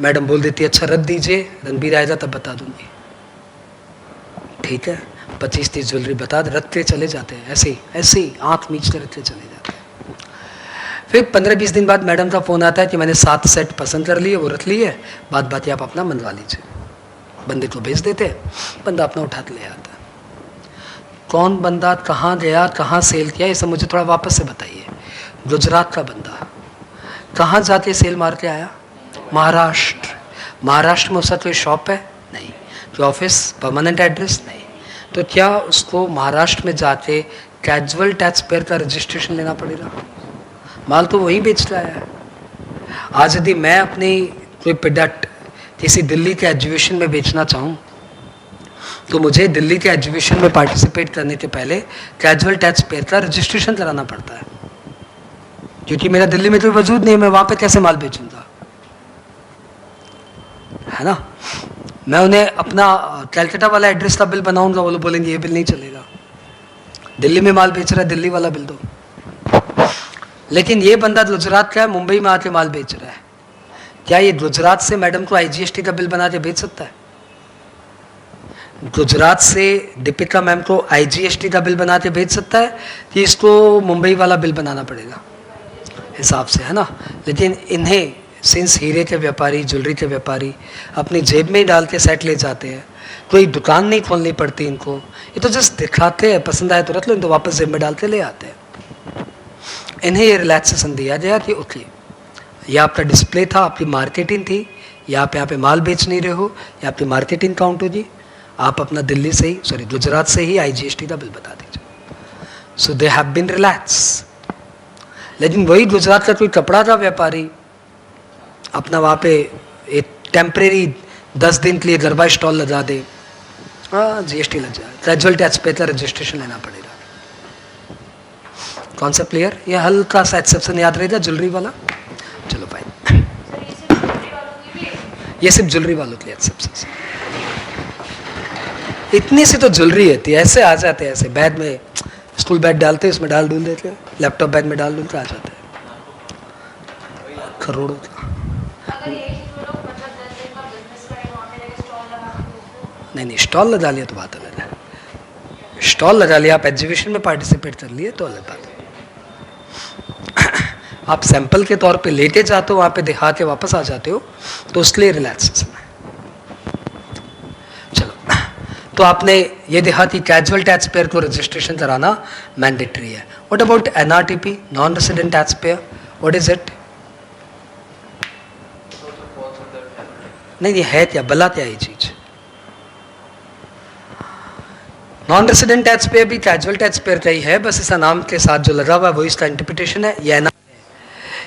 मैडम बोल देती है अच्छा रख दीजिए, रणबीर आएगा तब बता दूंगी। ठीक है, 25-30 ज्वेलरी बता दे, रखते चले जाते हैं, ऐसे ही आँख मीच कर रखते चले जाते हैं। फिर 15-20 दिन बाद मैडम का फ़ोन आता है कि मैंने 7 सेट पसंद कर लिए, वो रख लिए, बात आप अपना मंगवा लीजिए। बंदे को भेज देते हैं, बंदा अपना उठा के ले आता है। कौन बंदा कहाँ गया, कहाँ सेल किया, ये सब मुझे थोड़ा वापस से बताइए। गुजरात का बंदा कहाँ जाके सेल मार के आया? महाराष्ट्र। महाराष्ट्र में उसका कोई शॉप है? नहीं। कोई ऑफिस, परमानेंट एड्रेस? नहीं। तो क्या उसको महाराष्ट्र में जाके कैजुअल टैक्स पेयर का रजिस्ट्रेशन लेना पड़ेगा? माल तो वही बेच रहा है। आज यदि मैं अपनी कोई प्रोडक्ट किसी दिल्ली के एग्जीबिशन में बेचना चाहूँ तो मुझे दिल्ली के एग्जीबिशन में पार्टिसिपेट करने के पहले कैजुअल टैक्स पेयर का रजिस्ट्रेशन कराना पड़ता है, क्योंकि मेरा दिल्ली में तो वजूद नहीं है, मैं वहाँ पे कैसे माल बेचूंगा, है ना। मैं उन्हें अपना कैलकाटा वाला एड्रेस का बिल बनाऊंगा, वो लोग बोलेंगे ये बिल नहीं चलेगा, दिल्ली में माल बेच रहा है, दिल्ली वाला बिल दो। लेकिन ये बंदा गुजरात का है, मुंबई में आके माल बेच रहा है, क्या ये गुजरात से मैडम को IGST का बिल बना के बेच सकता है? गुजरात से दीपिका मैम को IGST का बिल बना के भेज सकता है कि इसको मुंबई वाला बिल बनाना पड़ेगा हिसाब से, है ना। लेकिन इन्हें सिंस हीरे के व्यापारी, ज्वेलरी के व्यापारी अपनी जेब में ही डाल के सेट ले जाते हैं, कोई दुकान नहीं खोलनी पड़ती इनको, ये तो जस्ट दिखाते हैं, पसंद आए तो रख लो, इनको वापस जेब में डाल के ले आते हैं। इन्हें ये रिलैक्सेशन दिया गया कि ओके, यह आपका डिस्प्ले था, आपकी मार्केटिंग थी, या आप यहाँ पे माल बेच नहीं रहे हो, या आपकी मार्केटिंग काउंट होगी, आप अपना दिल्ली से ही, सॉरी गुजरात से ही IGST का बिल बता दीजिए। सो दे हैव बीन रिलैक्स। लेकिन वही गुजरात का कोई कपड़ा का व्यापारी अपना वहाँ पे एक टेम्परेरी 10 दिन के लिए गरबा स्टॉल लगा दे, हाँ GST लग जाए, कैजुअल टैक्स पे का रजिस्ट्रेशन लेना पड़ेगा। Concept clear? ये हल्का सा एक्सेप्शन याद रहेगा ज्वेलरी वाला, चलो भाई। ये सिर्फ ज्वेलरी वालों के लिए एक्सेप्शन। इतनी सी तो ज्वेलरी होती है, ऐसे आ जाते हैं, ऐसे बैग में, स्कूल बैग डालते हैं, उसमें डाल देते हैं, लैपटॉप बैग में डाल दूंगा, आ जाते हैं करोड़ों का। नहीं, स्टॉल लगा लिया तो बात अलग है। स्टॉल लगा लिया, आप एग्जीबिशन में पार्टिसिपेट कर लिए तो अलग बात है। आप सैंपल के तौर पे लेके जाते हो, वहाँ पे दिखा के वापस आ जाते हो, तो उसके लिए रिलैक्सेशन है। चलो, तो आपने ये देखा कि कैजुअल टैक्स पेयर को रजिस्ट्रेशन कराना मैंडेटरी है। What about NRTP, non resident tax payer, what is it? नहीं, ये है क्या, भला क्या ये चीज? नॉन रेसिडेंट टैक्स पेयर भी कैजुअल टैक्स पेयर का ही है, बस इसका नाम के साथ जो लगा हुआ है वो इसका इंटरप्रिटेशन है। ये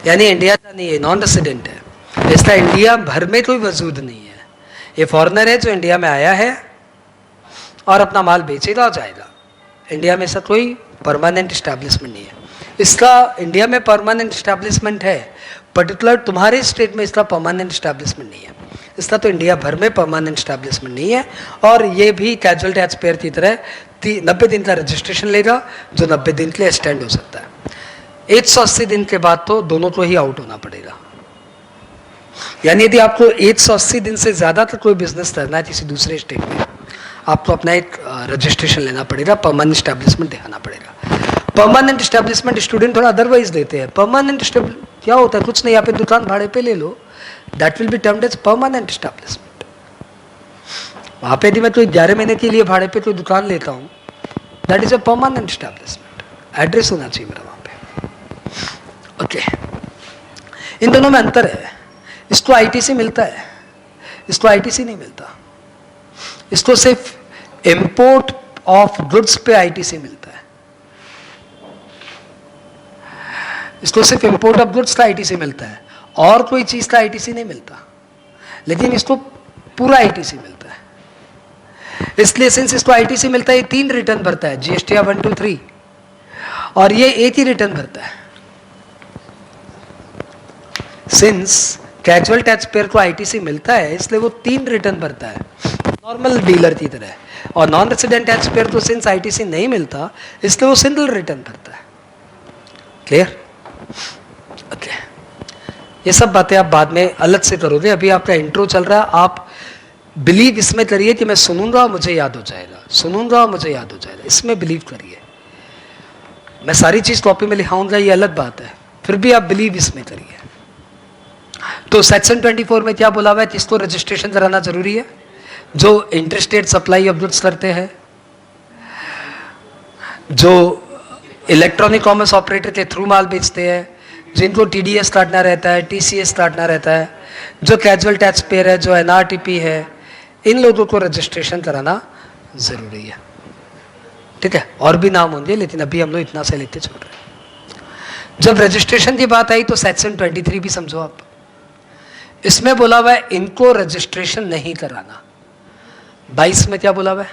यानी इंडिया का नहीं है, नॉन रेसिडेंट है। इसका इंडिया भर में कोई वजूद नहीं है। ये फॉरेनर है जो इंडिया में आया है और अपना माल बेचेगा और जाएगा। इंडिया में ऐसा कोई परमानेंट इस्टेब्लिशमेंट नहीं है। इसका इंडिया में परमानेंट इस्टेब्लिशमेंट है, पर्टिकुलर तुम्हारे स्टेट में इसका परमानेंट इस्टेब्लिशमेंट नहीं है। इसका तो इंडिया भर में परमानेंट इस्टेब्लिशमेंट नहीं है। और ये भी कैजुअल टैक्स पेयर की तरह 90 दिन का रजिस्ट्रेशन लेगा, जो 90 दिन के लिए एक्सटेंड हो सकता है। 180 दिन के बाद तो दोनों को ही आउट होना पड़ेगा। यानी यदि आपको 180 दिन से ज़्यादा तक कोई बिजनेस करना है किसी दूसरे स्टेट में, आपको अपना एक रजिस्ट्रेशन लेना पड़ेगा, परमानेंट स्टैब्लिशमेंट दिखाना पड़ेगा। परमानेंट स्टैब्लिशमेंट स्टूडेंट थोड़ा अदरवाइज देते हैं। परमानेंट क्या होता है? कुछ नहीं, यहाँ पे दुकान भाड़े पे ले लो, that will be termed as permanent establishment. वहाँ पे यदि मैं कोई 11 महीने के लिए भाड़े पे कोई दुकान लेता हूँ, that is a permanent establishment. Address होना चाहिए मेरा वहाँ पे। ओके, इन दोनों में अंतर है। इसको आईटीसी मिलता है, इसको आईटीसी नहीं मिलता। इसको सिर्फ इंपोर्ट ऑफ गुड्स पे आईटीसी मिलता है। इसको सिर्फ इंपोर्ट ऑफ गुड्स का आईटीसी मिलता है, और कोई चीज का आईटीसी नहीं मिलता। लेकिन इसको पूरा आईटीसी मिलता है। इसलिए सिंस इसको आईटीसी मिलता है, ये 3 रिटर्न भरता है, जीएसटी 1, 2, 3, और ये एक ही रिटर्न भरता है। सिंस कैजुअल टैक्स पेयर को आईटीसी मिलता है, इसलिए वो 3 रिटर्न भरता है, नॉर्मल डीलर की तरह। और नॉन रेसिडेंट टैक्स पेयर को सिंस आईटीसी नहीं मिलता, इसलिए वो सिंगल रिटर्न भरता है। क्लियर? ओके, ये सब बातें आप बाद में अलग से करोगे। अभी आपका इंट्रो चल रहा है। आप बिलीव इसमें करिए कि मैं सुनूंगा मुझे याद हो जाएगा, सुनूंगा मुझे याद हो जाएगा, इसमें बिलीव करिए। मैं सारी चीज कॉपी में लिखाऊंगा, ये अलग बात है, फिर भी आप बिलीव इसमें करिए। तो सेक्शन 24 में क्या बोला हुआ है? किसको रजिस्ट्रेशन कराना जरूरी है? जो इंटरस्टेट सप्लाई ऑफ गुड्स करते हैं, जो इलेक्ट्रॉनिक कॉमर्स ऑपरेटर के थ्रू माल बेचते हैं, जिनको टीडीएस काटना रहता है, टीसीएस काटना रहता है, जो कैजुअल टैक्स पेयर है, जो एनआरटीपी है, इन लोगों को रजिस्ट्रेशन कराना जरूरी है। ठीक है, और भी नाम होंगे, लेकिन अभी हम लोग इतना से लेते चल रहे हैं। जब रजिस्ट्रेशन की बात आई तो सेक्शन 23 भी समझो आप। इसमें बोला हुआ है इनको रजिस्ट्रेशन नहीं कराना। 22 में क्या बोला हुआ है?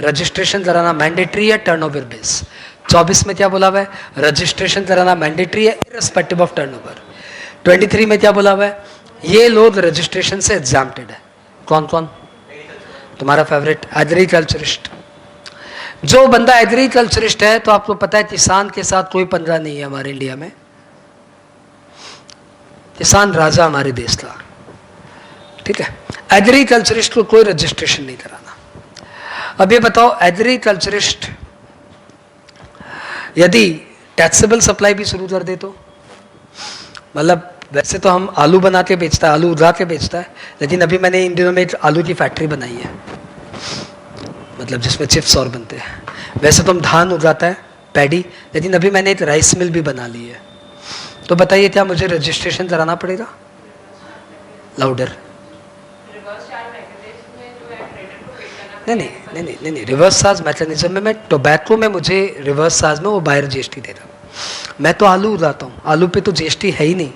रजिस्ट्रेशन कराना मैंडेटरी है टर्नओवर बेस। 24 में क्या बोला हुआ है? रजिस्ट्रेशन कराना मैंडेटरी है इररिस्पेक्टिव ऑफ टर्नओवर। 23 में क्या बोला हुआ है? ये लोग रजिस्ट्रेशन से एग्जाम्प्टेड है। कौन कौन? तुम्हारा फेवरेट एग्रीकल्चरिस्ट। जो बंदा एग्रीकल्चरिस्ट है, तो आपको पता है किसान के साथ कोई पंगा नहीं है हमारे इंडिया में। किसान राजा हमारे देश का। ठीक है, एग्रीकल्चरिस्ट को कोई रजिस्ट्रेशन नहीं कराना। अब ये बताओ, एग्रीकल्चरिस्ट यदि टैक्सेबल सप्लाई भी शुरू कर दे तो, मतलब वैसे तो हम आलू बना के बेचता है, आलू उगा के बेचता है, लेकिन अभी मैंने इन दिनों में एक आलू की फैक्ट्री बनाई है, मतलब जिसमें चिप्स और बनते हैं। वैसे तो हम धान उगाता है, पैडी, लेकिन अभी मैंने एक राइस मिल भी बना ली है। तो बताइए, क्या मुझे रजिस्ट्रेशन कराना पड़ेगा? लाउडर। नहीं, रिवर्स चार्ज मैकेनिज्म में, मैं टोबैको में मुझे रिवर्स चार्ज में वो बायर जीएसटी दे रहा हूँ। मैं तो आलू उगाता हूँ, आलू पे तो जीएसटी है ही नहीं,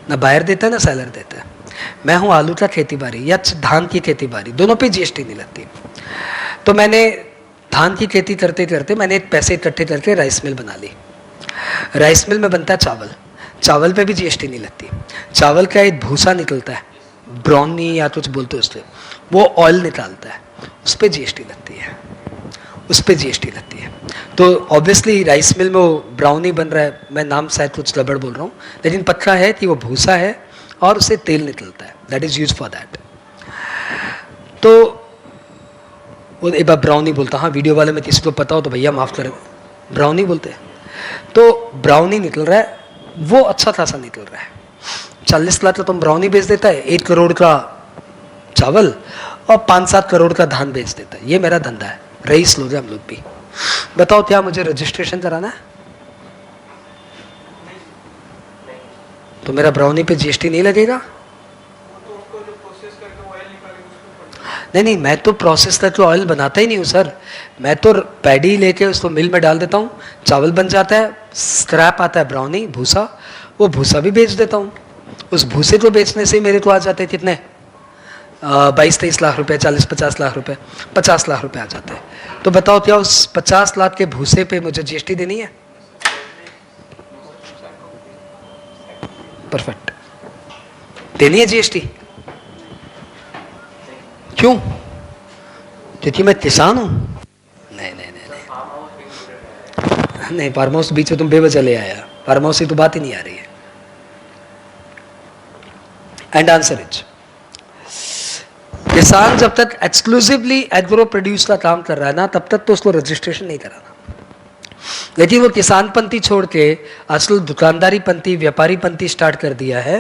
ना बायर देता है ना सेलर देता है। मैं हूँ आलू का खेती बाड़ी या धान की खेती बाड़ी, दोनों पे जीएसटी नहीं लगती। तो मैंने धान की खेती करते करते मैंने पैसे इकट्ठे करके राइस मिल बना ली। राइस मिल में बनता है चावल, चावल पे भी जीएसटी नहीं लगती। चावल का एक भूसा निकलता है, ब्राउनी या कुछ बोलते हैं उससे, वो ऑयल निकालता है, उस पर जीएसटी लगती है, उस पर जीएसटी लगती है। तो ऑब्वियसली राइस मिल में वो ब्राउनी बन रहा है, मैं नाम शायद कुछ गड़बड़ बोल रहा हूँ, लेकिन पक्का है कि वो भूसा है और उससे तेल निकलता है, that is use for that. तो वो एक बार ब्राउनी बोलता, हाँ वीडियो वाले में किसी को पता हो तो भैया माफ़ करें, ब्राउनी बोलते हैं। तो ब्राउनी निकल रहा है, वो अच्छा खासा निकल रहा है। 40 लाख का तुम ब्राउनी बेच देता है, 1 करोड़ का चावल और 5-7 करोड़ का धान बेच देता है। ये मेरा धंधा है, रईस लोग हैं हम लोग भी। बताओ, क्या मुझे रजिस्ट्रेशन कराना है? तो मेरा ब्राउनी पे जीएसटी नहीं लगेगा? नहीं, मैं तो प्रोसेस करके ऑयल बनाता ही नहीं हूँ सर। मैं तो पैडी लेके उसको मिल में डाल देता हूँ, चावल बन जाता है, स्क्रैप आता है ब्राउनी, भूसा, वो भूसा भी बेच देता हूँ। उस भूसे को बेचने से मेरे को आ जाते कितने 22-23 लाख रुपए, 40-50 लाख रुपए, 50 लाख रुपए आ जाते हैं। तो बताओ क्या उस 50 लाख के भूसे पे मुझे जीएसटी देनी है? परफेक्ट, देनी है जीएसटी। क्यों? क्योंकि मैं किसान हूं? नहीं नहीं नहीं नहीं, फार्म हाउस बीच में तुम बेवजह ले आया, फार्म हाउस की तो बात ही नहीं आ रही है। एंड आंसर इज, किसान जब तक एक्सक्लूसिवली एग्रो प्रोड्यूस का काम कर रहा है ना, तब तक तो उसको रजिस्ट्रेशन नहीं कराना। लेकिन वो किसान पंथी छोड़ के असल दुकानदारी पंथी, व्यापारी पंथी स्टार्ट कर दिया है,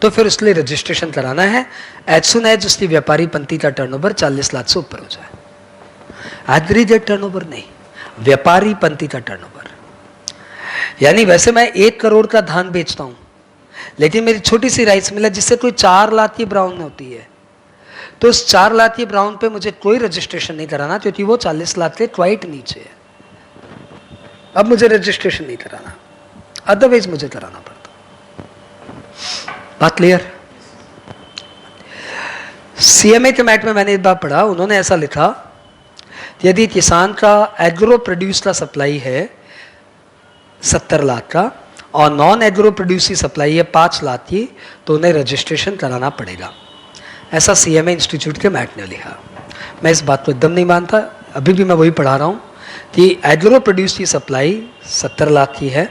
तो फिर उसके लिए रजिस्ट्रेशन कराना है एज सुन एज उसकी व्यापारी पंथी का टर्नओवर 40 लाख से ऊपर हो जाए। एग्रीगेट टर्नओवर नहीं, व्यापारी पंथी का टर्नओवर। यानी वैसे मैं 1 करोड़ का धान बेचता हूं, लेकिन मेरी छोटी सी राइस मिल है जिससे कोई 4 लाख की ब्राउन होती है, तो उस 4 लाख की ब्राउन पे मुझे कोई रजिस्ट्रेशन नहीं कराना, क्योंकि वो 40 लाख के क्वाइट नीचे है। अब मुझे रजिस्ट्रेशन नहीं कराना, अदरवाइज मुझे कराना पड़ता। बात क्लियर? सीएमए के मैट में मैंने एक बार पढ़ा, उन्होंने ऐसा लिखा, यदि किसान का एग्रो प्रोड्यूस का सप्लाई है 70 लाख का और नॉन एग्रो प्रोड्यूस की सप्लाई है 5 लाख की, तो उन्हें रजिस्ट्रेशन कराना पड़ेगा। ऐसा सीएमए इंस्टीट्यूट के मैट ने लिखा। मैं इस बात को एकदम नहीं मानता, अभी भी मैं वही पढ़ा रहा हूँ कि एग्रो प्रोड्यूस की सप्लाई 70 लाख की है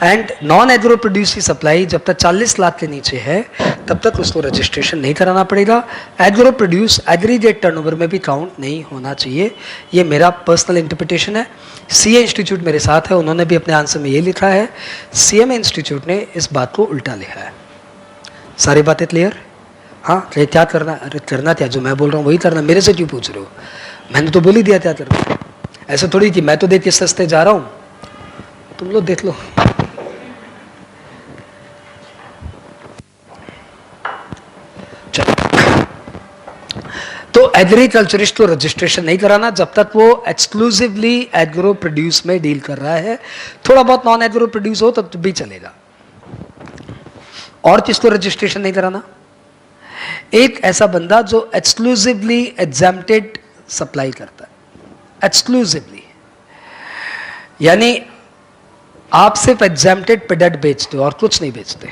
एंड नॉन एग्रो प्रोड्यूस की सप्लाई जब तक 40 लाख के नीचे है तब तक उसको रजिस्ट्रेशन नहीं कराना पड़ेगा। एग्रो प्रोड्यूस एग्रीगेट टर्नओवर में भी काउंट नहीं होना चाहिए। ये मेरा पर्सनल इंटरप्रिटेशन है। सीए इंस्टीट्यूट मेरे साथ है, उन्होंने भी अपने आंसर में ये लिखा है। सीएमए इंस्टीट्यूट ने इस बात को उल्टा लिखा है। सारी बातें क्लियर? हाँ, क्या करना? अरे करना क्या, जो मैं बोल रहा हूँ वही करना। मेरे से क्यों पूछ रहे हो? मैंने तो बोल ही दिया क्या करना। ऐसे थोड़ी कि मैं तो देख के सस्ते जा रहा हूँ, तुम लोग देख लो। तो एग्रीकल्चरिस्ट को रजिस्ट्रेशन नहीं कराना जब तक वो एक्सक्लूसिवली एग्रो प्रोड्यूस में डील कर रहा है। थोड़ा बहुत नॉन एग्रो प्रोड्यूस हो तब भी चलेगा। और किसको रजिस्ट्रेशन नहीं कराना? एक ऐसा बंदा जो एक्सक्लूसिवली एग्जैम्प्टेड सप्लाई करता है। एक्सक्लूसिवली यानी आप सिर्फ एग्जैम्प्टेड प्रोडक्ट बेचते हो और कुछ नहीं बेचते।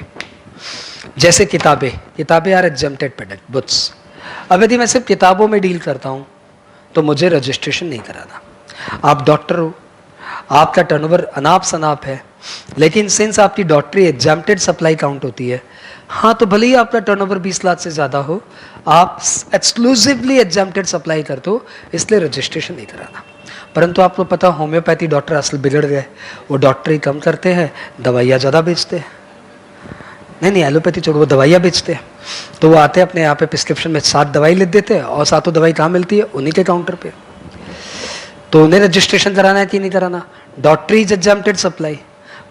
जैसे किताबें आर एग्जैम्प्टेड प्रोडक्ट, बुक्स। अब यदि मैं सिर्फ किताबों में डील करता हूं तो मुझे रजिस्ट्रेशन नहीं कराना। आप डॉक्टर हो, आपका टर्नओवर अनाप शनाप है, लेकिन सिंस आपकी डॉक्टरी एग्जैम्प्टेड सप्लाई काउंट होती है, हाँ, तो भले ही आपका टर्नओवर 20 लाख से ज़्यादा हो, आप एक्सक्लूसिवली एग्जैम्प्टेड सप्लाई करते हो, इसलिए रजिस्ट्रेशन नहीं कराना। परंतु आपको पता, होम्योपैथी डॉक्टर असल बिगड़ गए। वो डॉक्टरी कम करते हैं, दवाइयाँ ज़्यादा बेचते हैं। नहीं, एलोपैथी छोड़ो, वो दवाइयाँ बेचते हैं। तो वो आते हैं अपने यहाँ पे प्रिस्क्रिप्शन में 7 दवाई लिख देते हैं और 7 दवाई कहाँ मिलती है? उन्हीं के काउंटर पे। तो उन्हें रजिस्ट्रेशन कराना है कि नहीं कराना? डॉक्टरी इज एग्जैम्प्टेड सप्लाई,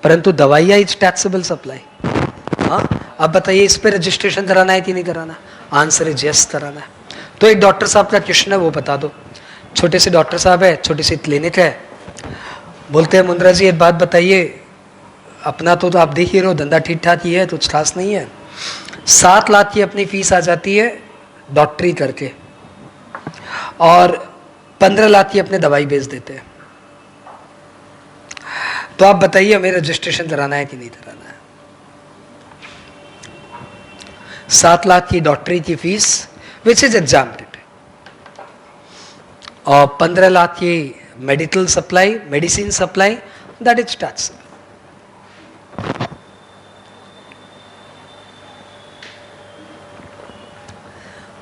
परंतु दवाइयाँ इज टैक्सेबल सप्लाई। हाँ, अब बताइए इस पे रजिस्ट्रेशन कराना है कि नहीं कराना? आंसर इज यस, कराना है। तो एक डॉक्टर साहब का क्वेश्चन है, वो बता दो। छोटे से डॉक्टर साहब है, छोटी सी क्लिनिक है, बोलते हैं मुंद्रा जी एक बात बताइए, अपना तो आप देख ही रहे हो, धंधा ठीक ठाक ही है, तो कुछ खास नहीं है। 7 लाख की अपनी फीस आ जाती है डॉक्टरी करके और 15 लाख की अपने दवाई बेच देते हैं। तो आप बताइए हमें रजिस्ट्रेशन कराना है कि नहीं कराना है? 7 लाख की डॉक्टरी की फीस विच इज एग्जैम्प्टेड और 15 लाख की medical supply, medicine supply, that is taxable.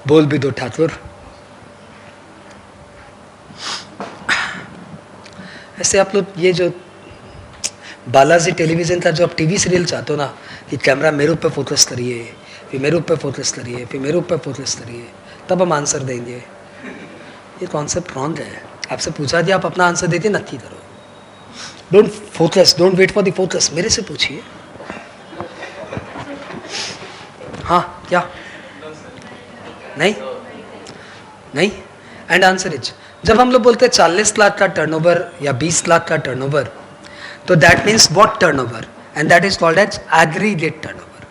बोल भी दो ठाकुर। ऐसे आप लोग ये जो बालाजी टेलीविजन का जो आप टीवी सीरियल चाहते हो ना, कि कैमरा मेरे ऊपर फोकस करिए, फिर मेरे ऊपर फोकस करिए, फिर मेरे ऊपर फोकस करिए, तब हम आंसर देंगे। ये कॉन्सेप्ट रॉन्ग है। आपसे पूछा दिया, आप अपना आंसर देते नक्की करो। Don't focus, don't wait for the focus. मेरे से पूछिए। हाँ, क्या? नहीं। एंड आंसर इज, जब हम लोग बोलते हैं 40 लाख का टर्नओवर या 20 लाख का टर्नओवर, तो that means what turnover? And that is called as aggregate turnover.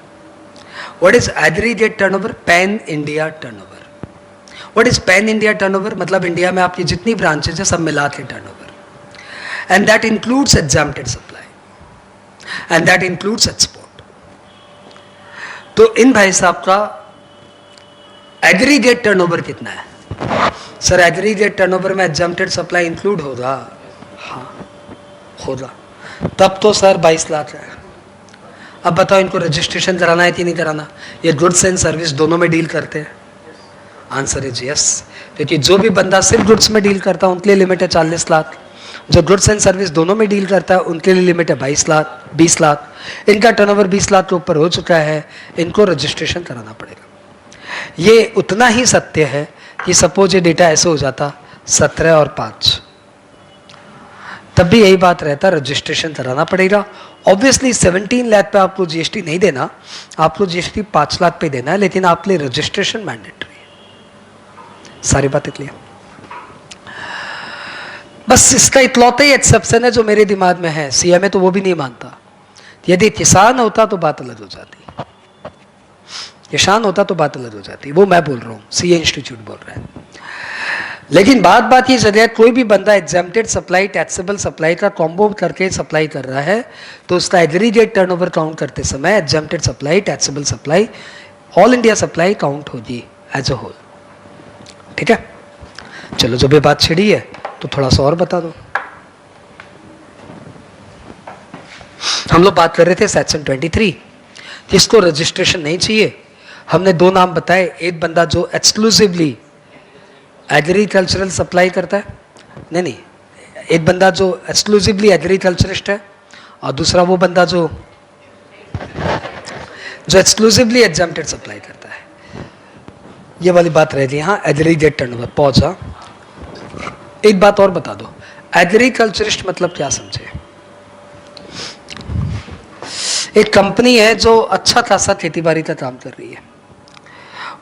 What is aggregate turnover? Pan India turnover. What is pan India turnover? मतलब इंडिया में आपकी जितनी ब्रांचेज है सब मिला के turnover. And that includes exempted supply and that includes export. तो इन भाई साहब का एग्रीगेट टर्नओवर कितना है? सर एग्रीगेट टर्नओवर में एग्जैम्प्टेड सप्लाई इंक्लूड होगा? हाँ होगा. तब तो सर 22 लाख है. अब बताओ इनको रजिस्ट्रेशन कराना है कि नहीं कराना? ये गुड्स एंड सर्विस दोनों में डील करते हैं. Answer is yes. क्योंकि जो भी बंदा सिर्फ गुड्स में डील करता है उनके लिए लिमिट है 40 लाख. जो गुड्स एंड सर्विस दोनों में डील करता है उनके लिए लिमिट है 22 लाख 20 लाख. इनका टर्नओवर 20 लाख के ऊपर हो चुका है, इनको रजिस्ट्रेशन कराना पड़ेगा. ये उतना ही सत्य है कि सपोज ये डेटा ऐसे हो जाता 17 और 5, तब भी यही बात रहता, रजिस्ट्रेशन कराना पड़ेगा. ऑब्वियसली 17 लाख पे आपको जीएसटी नहीं देना, आपको जीएसटी 5 लाख पे देना है, लेकिन आपके लिए रजिस्ट्रेशन मैंडेटरी है. सारी बातें क्लियर? बस इसका इकलौता ही एक्सेप्शन है जो मेरे दिमाग में है, सीएमए तो वो भी नहीं मानता. यदि किसान होता तो बात अलग हो जाती, किसान होता तो बात अलग हो जाती. वो मैं बोल रहा हूँ, सीए इंस्टीट्यूट बोल रहा है. लेकिन बात ये चल रही है, कोई भी बंदा एग्जैम्प्टेड सप्लाई टैक्सेबल सप्लाई का कॉम्बो करके सप्लाई कर रहा है तो उसका एग्रीगेट टर्नओवर काउंट करते समय exempted supply taxable supply all India supply count होगी एज अ होल. ठीक है, चलो जब ये बात छिड़ी है तो थोड़ा सा और बता दो. हम लोग बात कर रहे थे सेक्शन 23, जिसको रजिस्ट्रेशन नहीं चाहिए. हमने 2 नाम बताए. एक बंदा जो एक्सक्लूसिवली एग्रीकल्चरल सप्लाई करता है, नहीं, एक बंदा जो एक्सक्लूसिवली एग्रीकल्चरिस्ट है, और दूसरा वो बंदा जो एक्सक्लूसिवली एग्जैम्प्टेड सप्लाई करता है. ये वाली बात रह गई. हाँ, एग्रीगेट टर्नओवर. पहुंचा. एक बात और बता दो, एग्रीकल्चरिस्ट मतलब क्या समझे? एक कंपनी है जो अच्छा खासा खेती बाड़ी का काम कर रही है.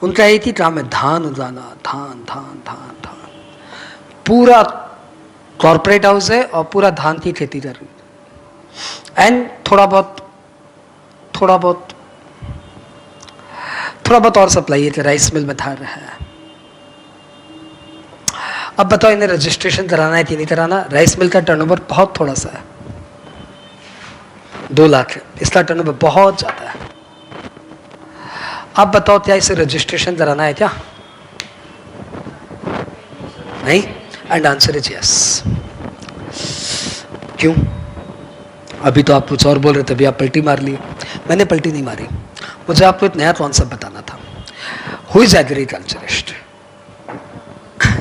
उनका एक ही काम है धान उगाना, धान धान धान धान. पूरा कॉर्पोरेट हाउस है और पूरा धान की खेती कर रही है. एंड थोड़ा बहुत और सप्लाई है, राइस मिल में धान रहा है. अब बताओ इन्हें रजिस्ट्रेशन कराना है कि नहीं कराना? राइस मिल का टर्नओवर बहुत थोड़ा सा है, 2 लाख है. इसका टर्नओवर बहुत ज्यादा है. अब बताओ क्या इसे रजिस्ट्रेशन कराना है क्या? नहीं. And answer is yes. क्यों? अभी तो आप कुछ और बोल रहे थे, अभी आप पलटी मार लिए. मैंने पलटी नहीं मारी, मुझे आपको एक नया कॉन्सेप्ट बताना था. Who is agriculturist?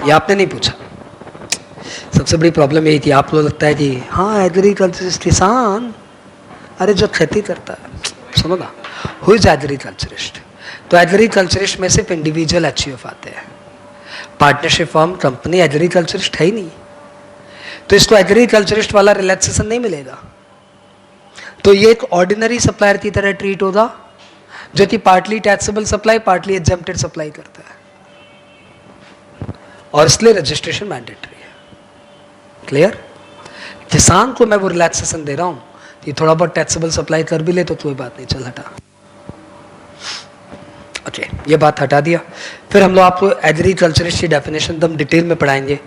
ये आपने नहीं पूछा. सबसे बड़ी प्रॉब्लम यही थी, आप लोग लगता है कि हाँ एग्रीकल्चरिस्ट किसान, अरे जो खेती करता है. सुनो ना, हु इज एग्रीकल्चरिस्ट? तो एग्रीकल्चरिस्ट में सिर्फ इंडिविजुअल एचयूएफ आते हैं. पार्टनरशिप फर्म, कंपनी एग्रीकल्चरिस्ट है ही नहीं, तो इसको एग्रीकल्चरिस्ट वाला रिलैक्सेशन नहीं मिलेगा. तो ये एक ऑर्डिनरी सप्लायर की तरह ट्रीट होगा जो कि partly taxable supply partly exempted supply करता है, और इसलिए रजिस्ट्रेशन मैंडेटरी है. क्लियर? किसान को मैं वो रिलैक्सेशन दे रहा हूं कि थोड़ा बहुत टैक्सेबल सप्लाई कर भी ले तो कोई बात नहीं, चल हटा. ओके, ये बात हटा दिया. फिर हम लोग आपको एग्रीकल्चरिस्ट की डेफिनेशन एकदम डिटेल में पढ़ाएंगे.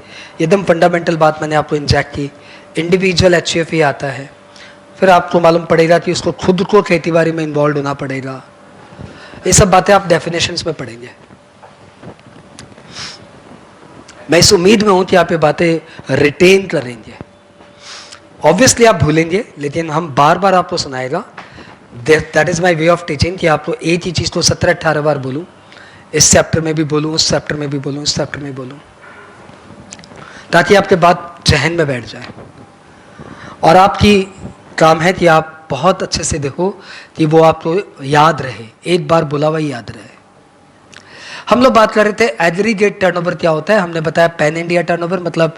एकदम फंडामेंटल बात मैंने आपको इंजेक्ट की. इंडिविजुअल एचयूएफ ही आता है. फिर आपको मालूम पड़ेगा कि उसको खुद को खेतीबाड़ी में इन्वॉल्व होना पड़ेगा. ये सब बातें आप डेफिनेशंस में पढ़ेंगे. मैं इस उम्मीद में हूं कि आप ये बातें रिटेन करेंगे. ऑब्वियसली आप भूलेंगे, लेकिन हम बार बार आपको सुनाएगा. That is my way of teaching कि आपको एक ही चीज़ को 17-18 बार बोलूँ. इस चैप्टर में भी बोलूँ, उस चैप्टर में भी बोलूँ, इस चैप्टर में बोलूँ, ताकि आपके बात जहन में बैठ जाए. और आपकी काम है कि आप बहुत अच्छे से देखो कि वो आपको याद रहे, एक बार बोला हुआ याद रहे. हम लोग बात कर रहे थे एग्रीगेट टर्नओवर क्या होता है. हमने बताया पैन इंडिया टर्नओवर मतलब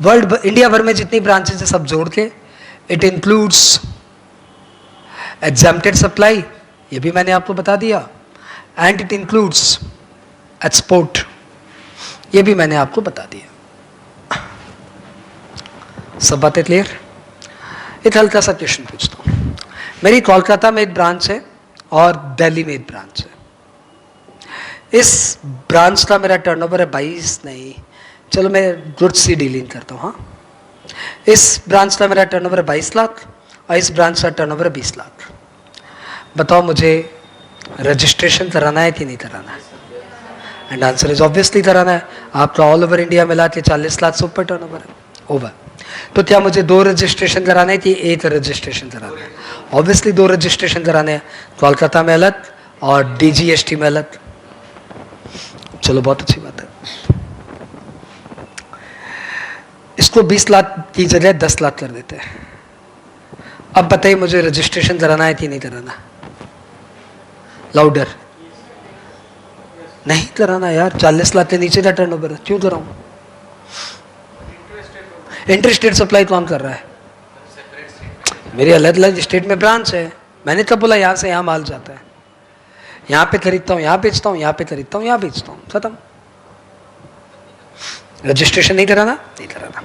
वर्ल्ड, इंडिया भर में जितनी ब्रांचेस है सब जोड़ के. इट इंक्लूड्स एग्जैम्प्टेड सप्लाई, ये भी मैंने आपको बता दिया. एंड इट इंक्लूड्स एक्सपोर्ट, ये भी मैंने आपको बता दिया. सब बातें क्लियर? एक हल्का सा क्वेश्चन पूछता हूँ. मेरी कोलकाता में एक ब्रांच है और दिल्ली में एक ब्रांच है। इस ब्रांच का मेरा टर्नओवर है 22 नहीं, चलो मैं गुड्स से डीलिंग करता हूँ। हाँ, इस ब्रांच का मेरा टर्नओवर है 22 लाख और इस ब्रांच का टर्नओवर है 20 लाख। बताओ मुझे रजिस्ट्रेशन कराना है कि नहीं कराना है? एंड आंसर इज ऑब्वियसली कराना है। आपका ऑल ओवर इंडिया मिला के 40 लाख से ऊपर टर्नओवर है, ओवर। तो क्या मुझे 2 रजिस्ट्रेशन कराने हैं कि 1 रजिस्ट्रेशन कराना है? ऑब्वियसली 2 रजिस्ट्रेशन कराने हैं, कोलकाता में अलग और DGST में अलग। चलो बहुत अच्छी बात है। इसको 20 लाख की जगह 10 लाख कर देते हैं। अब बताइए मुझे रजिस्ट्रेशन कराना है कि नहीं कराना? लाउडर। नहीं कराना यार, 40 लाख के नीचे का टर्नओवर है, क्यों कराऊं? इंटर स्टेट सप्लाई कौन कर रहा है? मेरी अलग अलग स्टेट में ब्रांच है। मैंने कब बोला यहां से यहां माल जाता है? यहां पे खरीदता हूं, यहां बेचता हूं, यहां पे खरीदता हूं, यहां बेचता हूं, खत्म। रजिस्ट्रेशन नहीं कराना? नहीं कराना।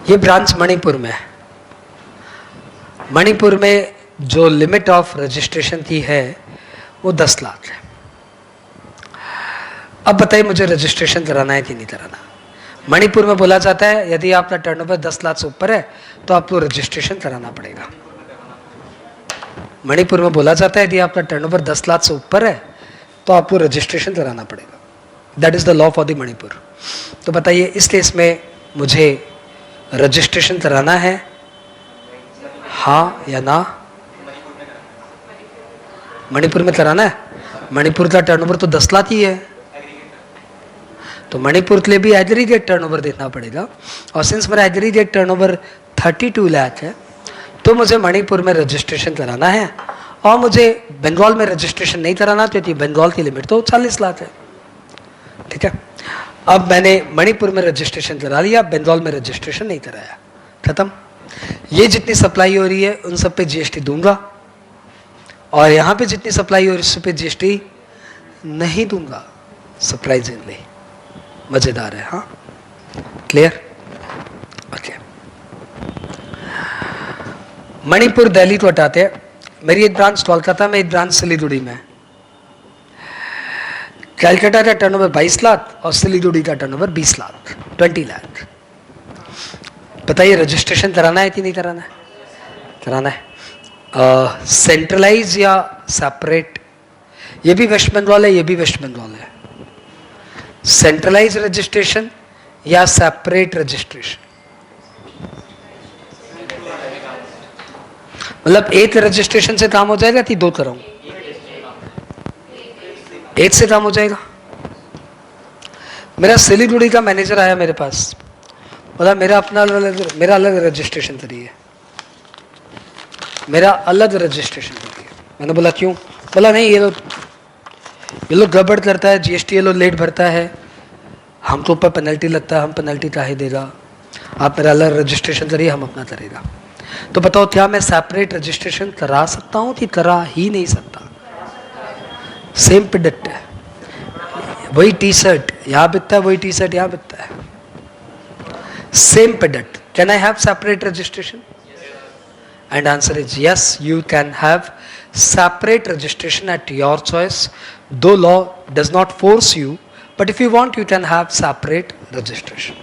ये ब्रांच मणिपुर में है। मणिपुर में जो लिमिट ऑफ रजिस्ट्रेशन की है वो 10 लाख है। अब बताइए मुझे रजिस्ट्रेशन कराना है कि नहीं कराना? मणिपुर में बोला जाता है यदि आपका टर्नओवर 10 लाख से ऊपर है तो आपको रजिस्ट्रेशन कराना पड़ेगा। मणिपुर में बोला जाता है यदि आपका टर्नओवर 10 लाख से ऊपर है तो आपको रजिस्ट्रेशन कराना पड़ेगा। That is the law for the Manipur. तो बताइए इस केस में मुझे रजिस्ट्रेशन कराना है, हाँ या ना? मणिपुर में कराना है। मणिपुर का टर्नओवर तो 10 लाख ही है, तो मणिपुर के लिए भी एग्रीगेट टर्नओवर देखना पड़ेगा। और सिंस मेरा एग्रीगेट टर्नओवर 32 लाख है तो मुझे मणिपुर में रजिस्ट्रेशन कराना है। और मुझे बंगाल में रजिस्ट्रेशन नहीं कराना क्योंकि बंगाल की लिमिट तो 40 लाख है। ठीक है, अब मैंने मणिपुर में रजिस्ट्रेशन करा लिया, बंगाल में रजिस्ट्रेशन नहीं कराया, खत्म। ये जितनी सप्लाई हो रही है उन सब पे GST दूंगा और यहाँ पे जितनी सप्लाई हो रही है उस पे GST नहीं दूंगा। सरप्राइजिंगली मजेदार है। हाँ, क्लियर? ओके। मणिपुर दिल्ली को हटाते हैं। मेरी एक ब्रांच कोलकाता में, एक ब्रांच सिलीगुड़ी में। कलकत्ता का टर्नओवर 22 लाख और सिलीगुड़ी का टर्नओवर 20 लाख, 20 लाख। बताइए रजिस्ट्रेशन कराना है कि नहीं कराना है? कराना है। सेंट्रलाइज या सेपरेट? ये भी वेस्ट बंगाल है, ये भी वेस्ट बंगाल है। सेंट्रलाइज रजिस्ट्रेशन या सेपरेट रजिस्ट्रेशन? मतलब एक रजिस्ट्रेशन से काम हो जाएगा कि 2 कराऊं? एक से काम हो जाएगा। मेरा सिलीगुड़ी का मैनेजर आया मेरे पास, बोला मेरा अलग रजिस्ट्रेशन करिए, मेरा अलग रजिस्ट्रेशन करिए। मैंने बोला क्यों? बोला नहीं ये लोग गड़बड़ करता है, GST ये लोग लेट भरता है, हमको ऊपर पेनल्टी लगता है, हम पेनल्टी काहे देगा, आप मेरा अलग रजिस्ट्रेशन करिए, हम अपना करेगा। तो बताओ क्या मैं सेपरेट रजिस्ट्रेशन करा सकता हूँ कि करा ही नहीं सकता? सेम प्रोडक्ट है, वही टी-शर्ट यहाँ बिकता है, वही टी-शर्ट यहाँ बिकता है, same product. Can I have separate registration? And answer is yes, you can have separate registration at your choice, though law does not force you, but if you want you can have separate registration.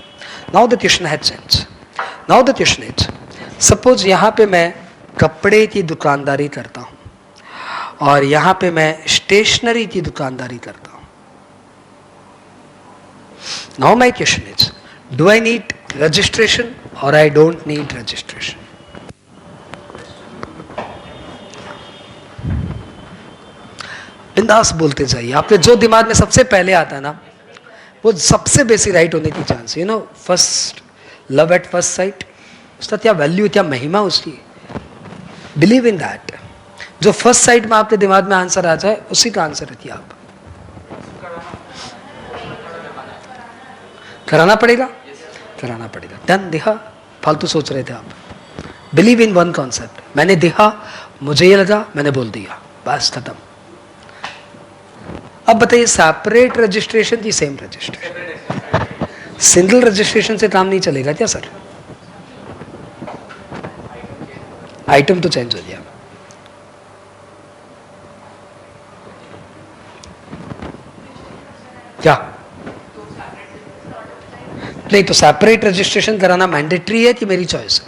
Now the question has changed. Now the question is, suppose यहाँ पे मैं कपड़े की दुकानदारी करता हूँ और यहाँ पे मैं स्टेशनरी की दुकानदारी करता हूँ। Now my question is, do I need registration or I don't need registration? बिंदास बोलते जाइए, आपके जो दिमाग में सबसे पहले आता है ना वो सबसे बेसिक राइट होने की chance. You know, first love at first sight, उसका क्या वैल्यू, क्या महिमा उसकी। Believe in that. जो फर्स्ट साइट में आपके दिमाग में आंसर आ जाए उसी का आंसर रखिए आप। कराना पड़ेगा, कराना पड़ेगा। डन, देखा, फालतू सोच रहे थे आप। Believe in one concept. मैंने देखा, मुझे ये लगा, मैंने बोल दिया, बस खत्म। अब बताइए सेपरेट रजिस्ट्रेशन की सेम रजिस्ट्रेशन? सिंगल रजिस्ट्रेशन से काम नहीं चलेगा क्या सर? आइटम तो चेंज हो गया। क्या नहीं, तो सेपरेट रजिस्ट्रेशन कराना मैंडेटरी है कि मेरी चॉइस है?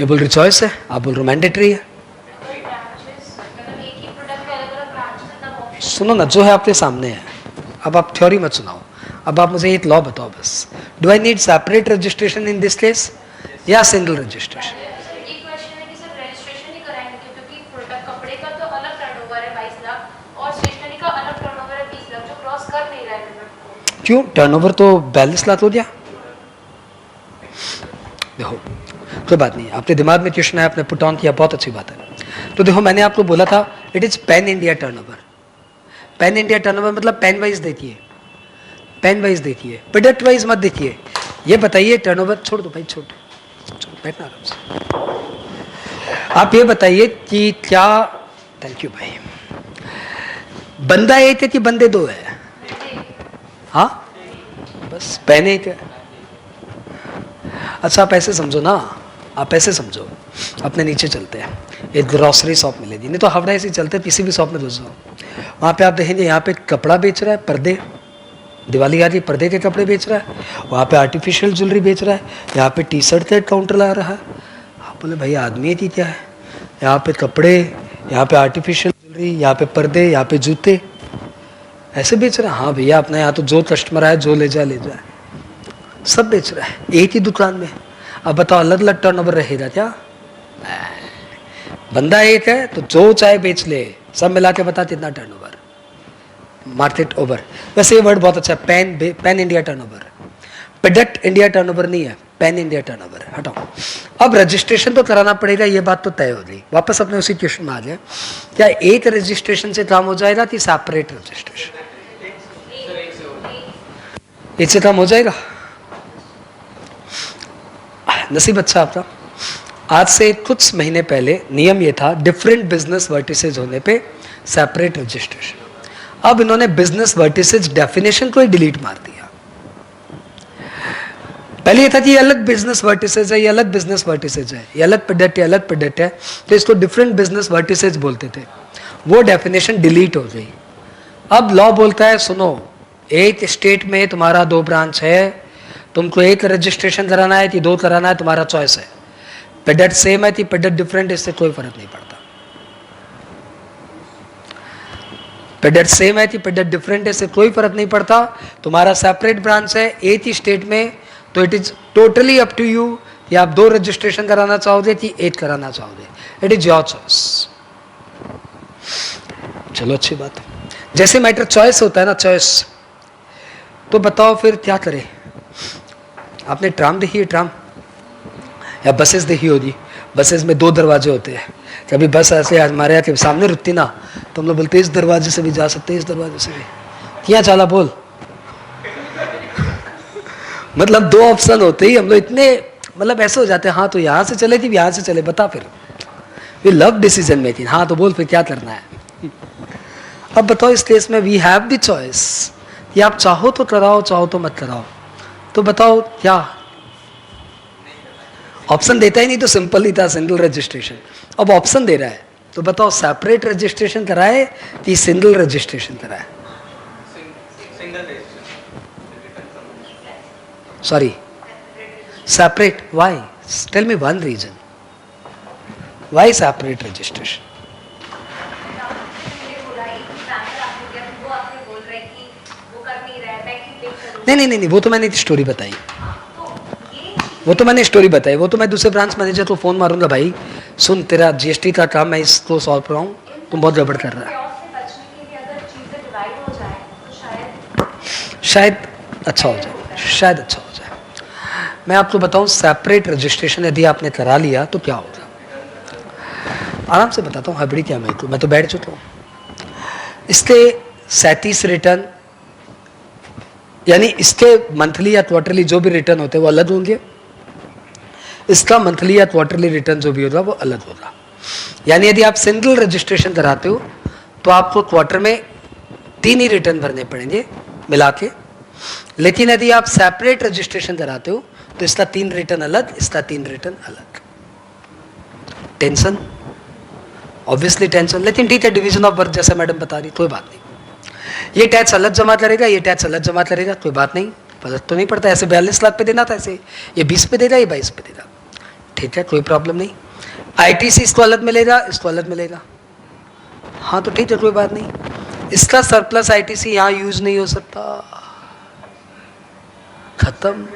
ये बोल रही चॉइस है, आप बोल रहे हो मैंडेटरी है। सुनो ना, जो है आपके सामने है, अब आप थ्योरी मत सुनाओ, अब आप मुझे एक लॉ बताओ बस। Do I need separate registration in this case या सिंगल रजिस्ट्रेशन? क्यों? टर्नओवर तो 42 लाख हो गया। देखो कोई बात नहीं, आपके दिमाग में क्वेश्चन है, आपने पुट ऑन किया, बहुत अच्छी बात है। तो देखो मैंने आपको बोला था it is pan India turnover. Pan India turnover मतलब पैन वाइज देखिए, पैन वाइज देखिए, प्रोडक्ट वाइज मत देखिए। ये बताइए टर्नओवर, छोड़ दो भाई, छोड़ बैठना आराम से। आप ये बताइए कि क्या, थैंक यू भाई, बंदा एक है कि बंदे दो है? हाँ बस पैन एक है। अच्छा आप ऐसे समझो ना, आप ऐसे समझो, अपने नीचे चलते हैं, एक ग्रॉसरी शॉप मिलेगी, नहीं तो हावड़ा ऐसे चलते किसी भी शॉप में घुस जाओ, वहाँ पे आप देखेंगे यहाँ पे कपड़ा बेच रहा है, पर्दे, दिवाली आ रही, पर्दे के कपड़े बेच रहा है, वहाँ पे आर्टिफिशियल ज्वेलरी बेच रहा है, यहाँ पे टी शर्ट का काउंटर ला रहा है। आप बोले भाई आदमी की क्या है, यहाँ पे कपड़े, यहाँ पे आर्टिफिशियल ज्वेलरी, यहाँ पे पर्दे, यहाँ पे जूते, ऐसे बेच रहा है। हाँ भैया अपना यहाँ तो जो कस्टमर आए जो ले जाए, सब बेच रहा है एक ही दुकान में। अब बताओ अलग अलग टर्नओवर रहेगा क्या? बंदा एक है तो जो चाहे बेच ले, सब मिला के बता कितना टर्नओवर, मार्केट ओवर। वैसे ये वर्ड बहुत अच्छा है, pan India turnover. Product India turnover नहीं है, पैन इंडिया टर्नओवर है। हटाओ, अब रजिस्ट्रेशन तो कराना पड़ेगा, ये बात तो तय हो गई। वापस अपने उसी क्वेश्चन में आ जाए, क्या एक रजिस्ट्रेशन से काम हो जाएगा कि सेपरेट रजिस्ट्रेशन? एक से काम हो जाएगा? नसीब अच्छा आपका। आज से कुछ महीने पहले नियम ये था, डिफरेंट बिजनेस वर्टिसेज होने पे सेपरेट रजिस्ट्रेशन। अब इन्होंने बिजनेस वर्टिसेज डेफिनेशन को ही डिलीट मार दिया। पहले ये था कि ये अलग बिजनेस वर्टिसेज है, ये अलग बिजनेस वर्टिसेज है, ये अलग प्रोडक्ट है, अलग प्रोडक्ट है, तो इसको डिफरेंट बिजनेस वर्टिसेज बोलते थे। वो डेफिनेशन डिलीट हो गई। अब लॉ बोलता है सुनो, एक स्टेट में तुम्हारा 2 ब्रांच है, तुमको एक रजिस्ट्रेशन कराना है कि 2 कराना है, तुम्हारा चॉइस है। प्रोडक्ट सेम है कि प्रोडक्ट डिफरेंट, इससे कोई फर्क नहीं पड़ता। प्रोडक्ट सेम है कि प्रोडक्ट डिफरेंट है, इससे कोई फर्क नहीं पड़ता। तुम्हारा सेपरेट ब्रांच है एक ही स्टेट में, तो it is totally up to you कि आप 2 रजिस्ट्रेशन कराना चाहोगे कि 1 कराना चाहोगे। It is your choice. चलो अच्छी बात है। जैसे मैटर चॉइस होता है ना, चॉइस, तो बताओ फिर क्या करें? आपने ट्राम देखी है, ट्राम या बसेस देखी होगी? बसेस में 2 दरवाजे होते हैं। कभी बस ऐसे हमारे यहाँ के सामने रुकती ना, तो हम लोग बोलते इस दरवाजे से भी जा सकते हैं, इस दरवाजे से भी। क्या चाला बोल मतलब 2 ऑप्शन होते ही हम लोग इतने मतलब ऐसे हो जाते हैं, हाँ तो यहाँ से चले थी, यहाँ से चले, बता फिर। We love decision making. हाँ तो बोल फिर क्या करना है? अब बताओ इस केस में वी हैव द चॉइस कि आप चाहो तो कराओ, चाहो तो मत कराओ। तो बताओ क्या ऑप्शन देता ही नहीं, तो सिंपल ही था सिंगल रजिस्ट्रेशन। अब ऑप्शन दे रहा है, तो बताओ सेपरेट रजिस्ट्रेशन कराए कि सिंगल रजिस्ट्रेशन कराए? Sorry separate. Why? Tell me one reason why separate registration? नहीं, वो तो मैंने स्टोरी बताई, वो तो मैं दूसरे ब्रांच मैनेजर को फोन मारूंगा, भाई सुन तेरा जीएसटी का काम मैं इसको सॉल्व कराऊं, तुम बहुत गड़बड़ कर रहा है। शायद अच्छा हो जाए, शायद अच्छा हो जाए। मैं आपको बताऊं, सेपरेट रजिस्ट्रेशन यदि आपने करा लिया तो क्या होगा, आराम से बताता हूँ। हबड़ी क्या मैं तो बैठ चुका हूँ। इसके 37 रिटर्न, यानी इसके मंथली या क्वार्टरली जो भी रिटर्न होते हैं वो अलग होंगे, इसका मंथली या क्वार्टरली रिटर्न जो भी होगा वो अलग होगा। यानी यदि आप सिंगल रजिस्ट्रेशन कराते हो तो आपको क्वार्टर में 3 ही रिटर्न भरने पड़ेंगे मिला के, लेकिन यदि आप सेपरेट रजिस्ट्रेशन कराते हो तो इसका 3 रिटर्न अलग, इसका 3 रिटर्न अलग। टेंशन, ऑब्वियसली टेंशन, लेकिन ठीक है, डिवीजन ऑफ वर्क जैसे मैडम बता रही, कोई बात नहीं। ये टैक्स अलग जमा करेगा, ये टैक्स अलग जमा करेगा, कोई बात नहीं, फर्क तो नहीं पड़ता। ऐसे 42 लाख पे देना था, ऐसे ये 20 पे देगा, ये 22 पे देगा, ठीक है, कोई प्रॉब्लम नहीं। आईटीसी इसको अलग मिलेगा, इसको अलग मिलेगा, हाँ तो ठीक है, कोई बात नहीं। इसका सरप्लस आईटीसी यहाँ यूज नहीं हो सकता, खत्म,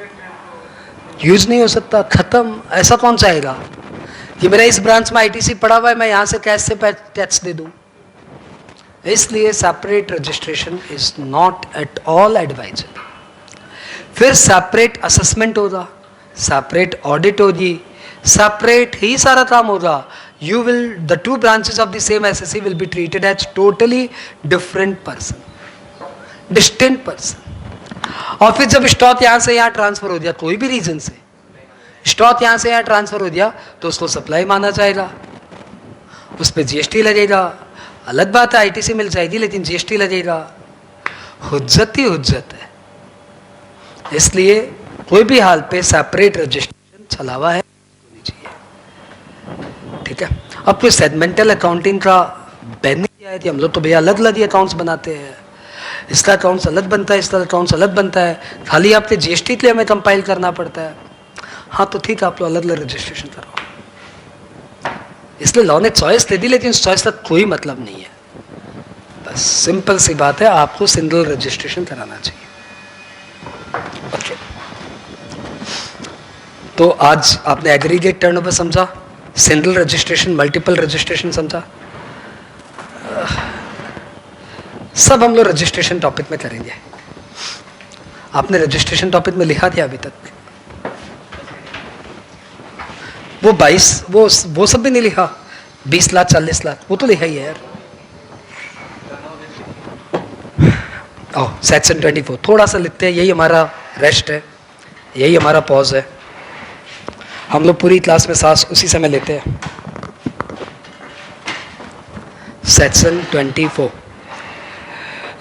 यूज नहीं हो सकता, खत्म। ऐसा कौन चाहेगा कि मेरा इस ब्रांच में आईटीसी पड़ा हुआ है, मैं यहाँ से कैश से टैक्स दे दूँ? इसलिए separate registration is not at all advisable. फिर सेपरेट असेसमेंट होगा, सेपरेट ऑडिट होगी, सेपरेट ही सारा काम होगा। You will, the two branches of the same SSC will be treated as totally different person, distinct person. और फिर जब स्टॉक यहां से यहां ट्रांसफर हो गया, कोई भी रीजन से स्टॉक यहां से यहां ट्रांसफर हो गया, तो उसको सप्लाई माना जाएगा, उस पर जीएसटी लगेगा। अलग बात है, आईटीसी मिल जाएगी लेकिन जीएसटी लगेगा। हुज्जत ही हुज्जत है, इसलिए कोई भी हाल पे सेपरेट रजिस्ट्रेशन चला हुआ है, होनी चाहिए, ठीक है। अब कोई सेगमेंटल अकाउंटिंग का बैन नहीं है कि हम लोग तो भैया अलग अलग ही अकाउंट्स बनाते हैं, इसका अकाउंट्स अलग बनता है, इसका अकाउंट्स अलग बनता है, खाली आपके जीएसटी के लिए हमें कंपाइल करना पड़ता है। हाँ तो ठीक है, आप लोग अलग अलग रजिस्ट्रेशन करो। इसलिए लॉ ने चॉइस दे दी, लेकिन चॉइस का कोई मतलब नहीं है, बस सिंपल सी बात है, आपको सिंगल रजिस्ट्रेशन कराना चाहिए। ओके, तो आज आपने एग्रीगेट टर्नओवर समझा, सिंगल रजिस्ट्रेशन, मल्टीपल रजिस्ट्रेशन समझा, सब हम लोग रजिस्ट्रेशन टॉपिक में करेंगे। आपने रजिस्ट्रेशन टॉपिक में लिखा था अभी तक? वो 22, वो सब भी नहीं लिखा? 20 लाख 40 लाख वो तो लिखा ही है यार। सेक्शन 24 थोड़ा सा लिखते हैं, यही हमारा रेस्ट है, यही हमारा पॉज है। हम लोग पूरी क्लास में सांस उसी समय लेते हैं। Section 24,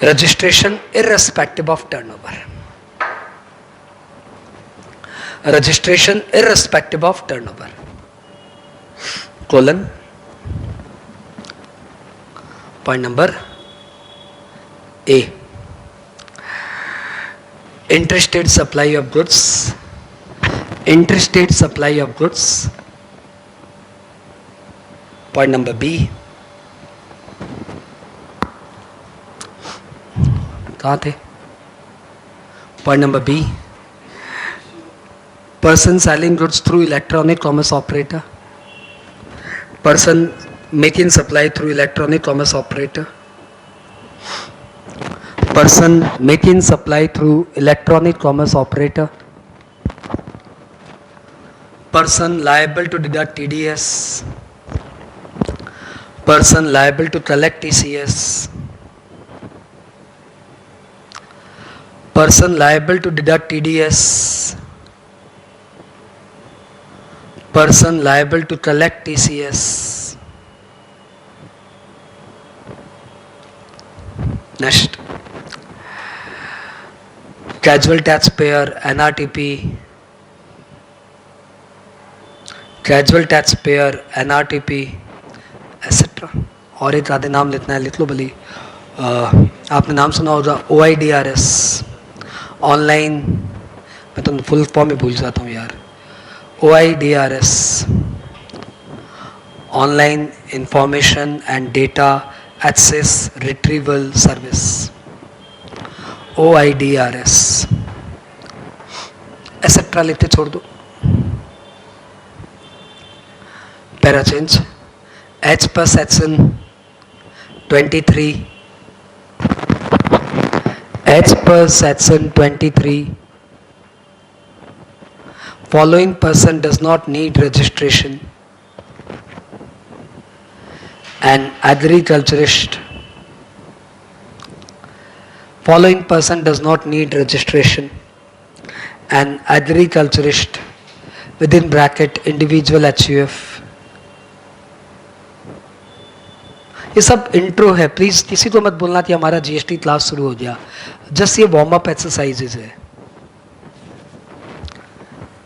registration irrespective of turnover, registration irrespective of turnover, colon, point number A, interstate supply of goods, interstate supply of goods, point number B, कहाँ थे? Point number B, person selling goods through electronic commerce operator, person making supply through electronic commerce operator, person making supply through electronic commerce operator, person liable to deduct TDS, person liable to collect TCS, person liable to deduct TDS, person liable to collect TCS. Next, casual taxpayer, NRTP, casual taxpayer, NRTP, etc. और एक आधे नाम लिखना है, लिख लो भली। आपने नाम सुना होगा OIDRS, ऑनलाइन, मैं तो फुल फॉर्म में भूल जाता हूँ यार। OIDRS, Online Information and Data Access Retrieval Service, OIDRS, etcetera लिखते छोड़ दो। पैरा चेंज, एच पर सेक्शन 23, एच पर section 23, following person does not need registration: an agriculturist. Following person does not need registration: an agriculturist, within bracket individual HUF. ये सब intro है, please किसी को मत बोलना कि हमारा जीएसटी क्लास शुरू हो गया। जस्ट ये वार्म अप एक्सरसाइजेज है,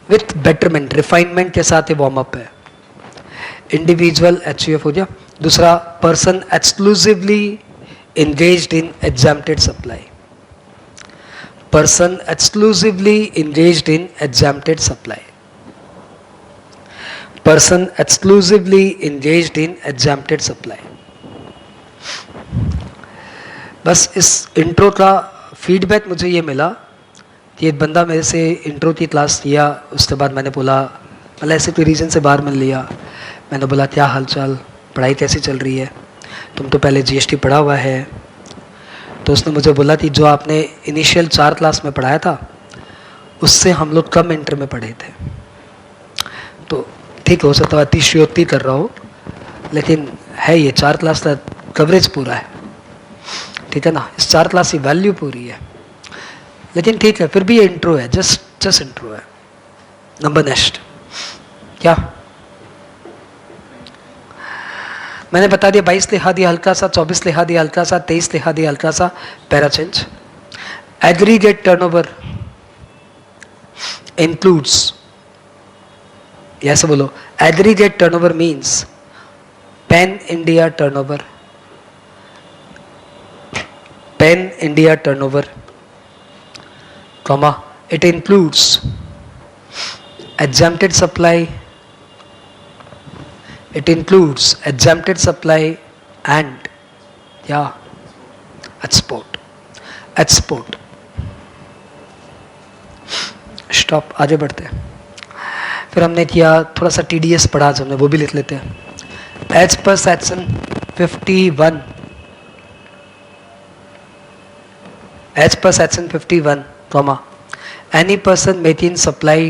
विथ बेटरमेंट, रिफाइनमेंट के साथ ये वार्म अप है। इंडिविजुअल HUF हो गया. दूसरा person exclusively engaged in exempted supply. Person exclusively engaged in exempted supply. Person exclusively engaged in exempted supply. बस इस इंट्रो का फीडबैक मुझे ये मिला कि एक बंदा मेरे से इंट्रो की क्लास लिया, उसके बाद मैंने बोला, मतलब ऐसे कोई रीज़न से बाहर मिल लिया, मैंने बोला क्या हालचाल, पढ़ाई कैसी चल रही है, तुम तो पहले GST पढ़ा हुआ है. तो उसने मुझे बोला कि जो आपने इनिशियल 4 क्लास में पढ़ाया था उससे हम लोग कम इंटर में पढ़े थे. तो ठीक हो सकता है अतिशयोक्ति कर रहा हो, लेकिन है ये 4 क्लास का कवरेज पूरा है, ठीक है ना, इस 4 क्लास की वैल्यू पूरी है. लेकिन ठीक है, फिर भी ये इंट्रो है, जस्ट इंट्रो है. नंबर नेक्स्ट क्या मैंने बता दिया, 22 लिखा दिया हल्का सा, 24 लिखा दिया हल्का सा, 23 लिखा दिया हल्का सा, para change. Aggregate turnover includes, ऐसे बोलो, aggregate turnover means pan India turnover, pan India turnover, comma, it includes exempted supply, it includes exempted supply and export. Stop, आगे बढ़ते हैं. फिर हमने किया थोड़ा सा TDS पढ़ा, हमने वो भी लिख लेते हैं. As per section 51, as per section 51, comma, any person making supply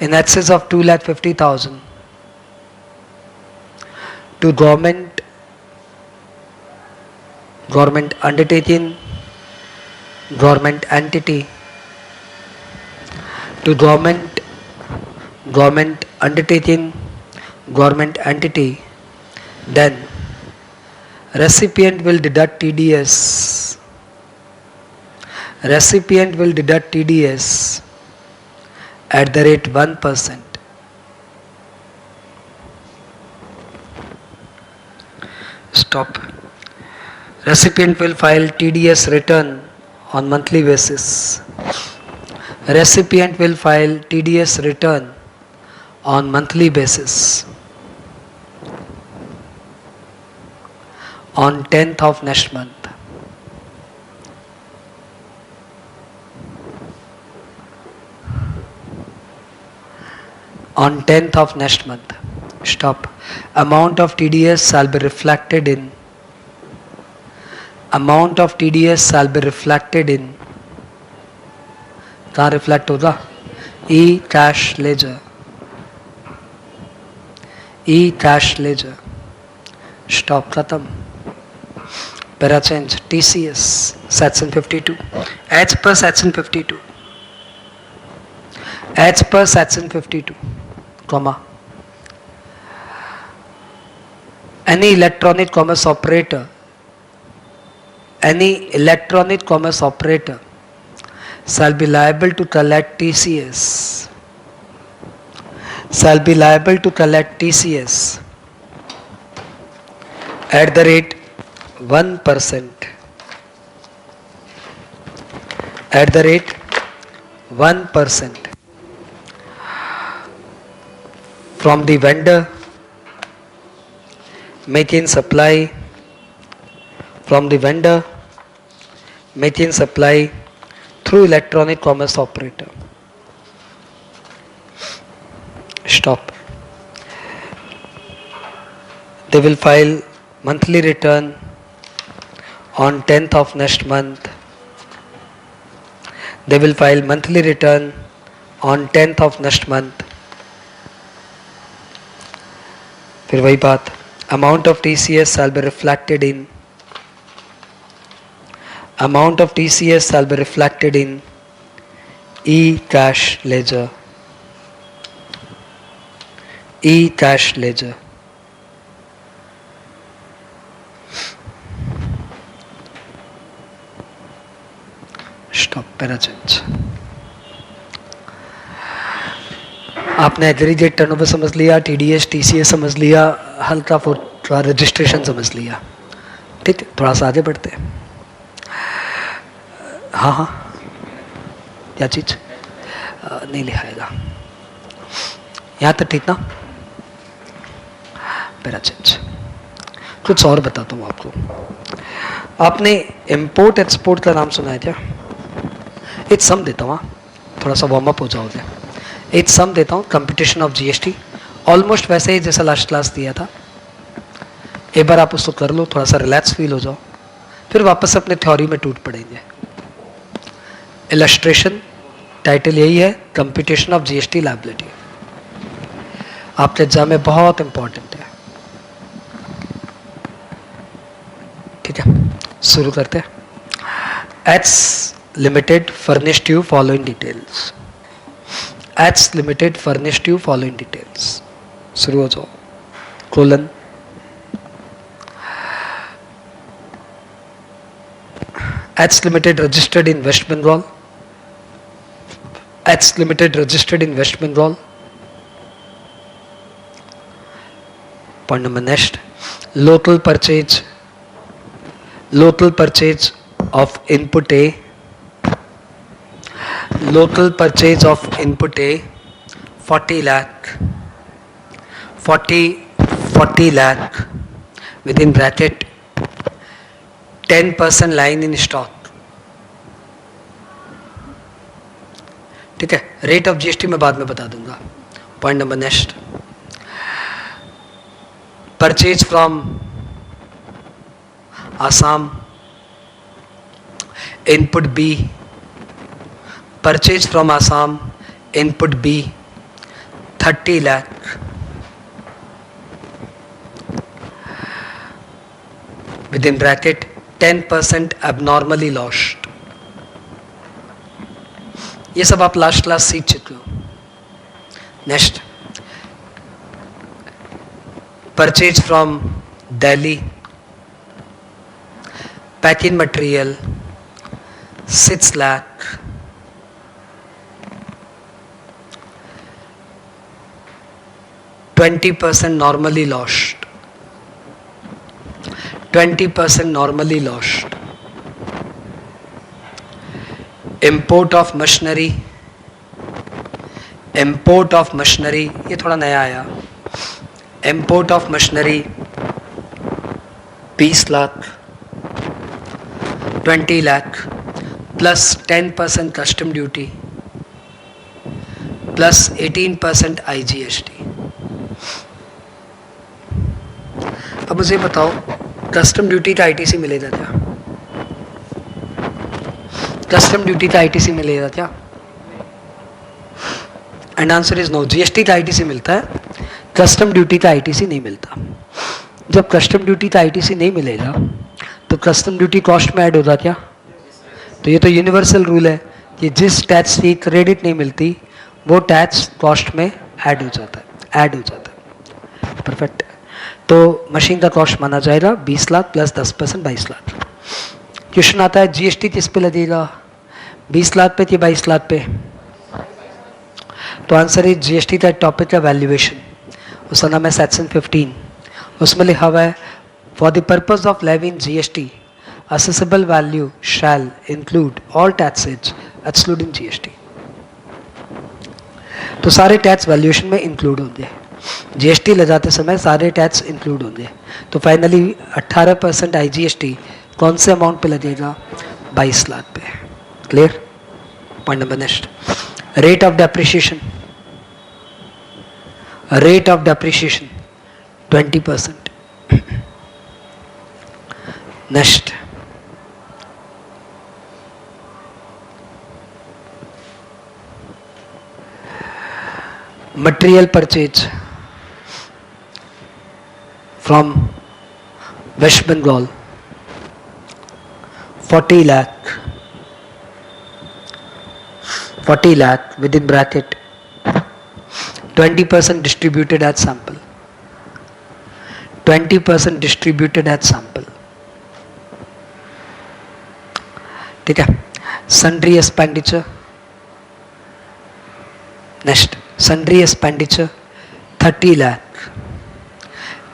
in excess of 2,50,000 to government undertaking, government entity, to government undertaking, government entity, then recipient will deduct TDS. Recipient will deduct TDS at the rate 1%. Stop. Recipient will file TDS return on monthly basis. Recipient will file TDS return on monthly basis. On 10th of next month. On 10th of next month. Stop. Amount of TDS shall be reflected in. Amount of TDS shall be reflected in. कहाँ reflect होगा? E-cash ledger. E-cash ledger. Stop. खत्म. Para change. TCS section 52. As per section 52. As per section 52, comma, any electronic commerce operator shall be liable to collect TCS. Shall be liable to collect TCS at the rate 1%. At the rate 1% from the vendor making supply, from the vendor making supply through electronic commerce operator. Stop. They will file monthly return on 10th of next month. They will file monthly return on 10th of next month. फिर वही बात, amount of TCS shall be reflected in. Amount of TCS shall be reflected in E-cash ledger. E-cash ledger. Stop पैराचेंज। आपने aggregate turnover समझ लिया, TDS TCS समझ लिया, हल्का थोड़ा रजिस्ट्रेशन समझ लिया। ठीक है, थोड़ा सा आगे बढ़ते हैं। हाँ हाँ, क्या चीज़ नहीं लिखाएगा यहाँ तक, ठीक ना? पैराचेंज। कुछ और बताता हूँ आपको। आपने इंपोर्ट एक्सपोर्ट का नाम सुना है क्या? एक सम देता हूँ, थोड़ा सा वार्म अप हो जाओगे। एक सम देता हूँ, कंप्यूटेशन ऑफ जीएसटी, ऑलमोस्ट वैसे ही जैसा लास्ट क्लास दिया था। एक बार आप उसको कर लो, थोड़ा सा रिलैक्स फील हो जाओ, फिर वापस अपने थ्योरी में टूट पड़ेंगे। इलस्ट्रेशन, टाइटल यही है, कंप्यूटेशन ऑफ जीएसटी लायबिलिटी। आपके एग्जाम में बहुत इंपॉर्टेंट है। ठीक है, शुरू करते हैं। H limited furnished you following details. H limited furnished you following details. शुरू हो जाओ। Colon, H Limited registered in West Bengal. H Limited registered in West Bengal. Point number next. Local purchase of input A. Local purchase of input A 40 lakh. 40 lakh within bracket 10% line in stock. ठीक है, rate of GST मैं बाद में बता दूंगा। Point number next. Purchase from Assam, input B. Purchase from Assam, input B 30 lakh with in bracket 10% abnormally lost। ये सब आप लास्ट क्लास सीख चुके हो। Next, purchase from Delhi, packing material 6 lakh, %20 normally lost। 20% normally lost। Import of machinery, import of machinery, ये थोड़ा नया आया। Import of machinery 20 lakh, 20 lakh plus 10% custom duty plus 18% IGST। अब मुझे बताओ, कस्टम ड्यूटी का आईटीसी मिलेगा क्या? कस्टम ड्यूटी का आईटीसी मिलेगा क्या? And answer is no. GST का आईटीसी मिलता है, कस्टम ड्यूटी का आईटीसी नहीं मिलता। जब कस्टम ड्यूटी का आईटीसी नहीं मिलेगा तो कस्टम ड्यूटी कॉस्ट में ऐड होगा क्या? तो ये तो यूनिवर्सल रूल है कि जिस टैक्स की क्रेडिट नहीं मिलती वो टैक्स कॉस्ट में ऐड हो जाता है। परफेक्ट। तो मशीन का कॉस्ट माना जाएगा 20 लाख प्लस 10% 22 लाख। क्वेश्चन आता है जीएसटी किस पे लगेगा? 20 लाख पे कि 22 लाख पे? तो आंसर है जीएसटी का टॉपिक का वैल्यूएशन, उसका नाम है सेक्शन 15। उसमें लिखा हुआ है for the purpose of levying GST accessible value shall include all taxes excluding GST. तो सारे टैक्स वैल्यूएशन में इंक्लूड होंगे, जीएसटी लगाते समय सारे टैक्स इंक्लूड होंगे। तो फाइनली 18% आईजीएसटी कौन से अमाउंट पे लगेगा? 22 लाख पे। Clear? Point number next, rate of depreciation. Rate of depreciation 20%। Next, material purchase from West Bengal 40 lakh within bracket 20% distributed as sample, 20% distributed as sample। ठीक है, sundry expenditure. Next, sundry expenditure 30 lakh,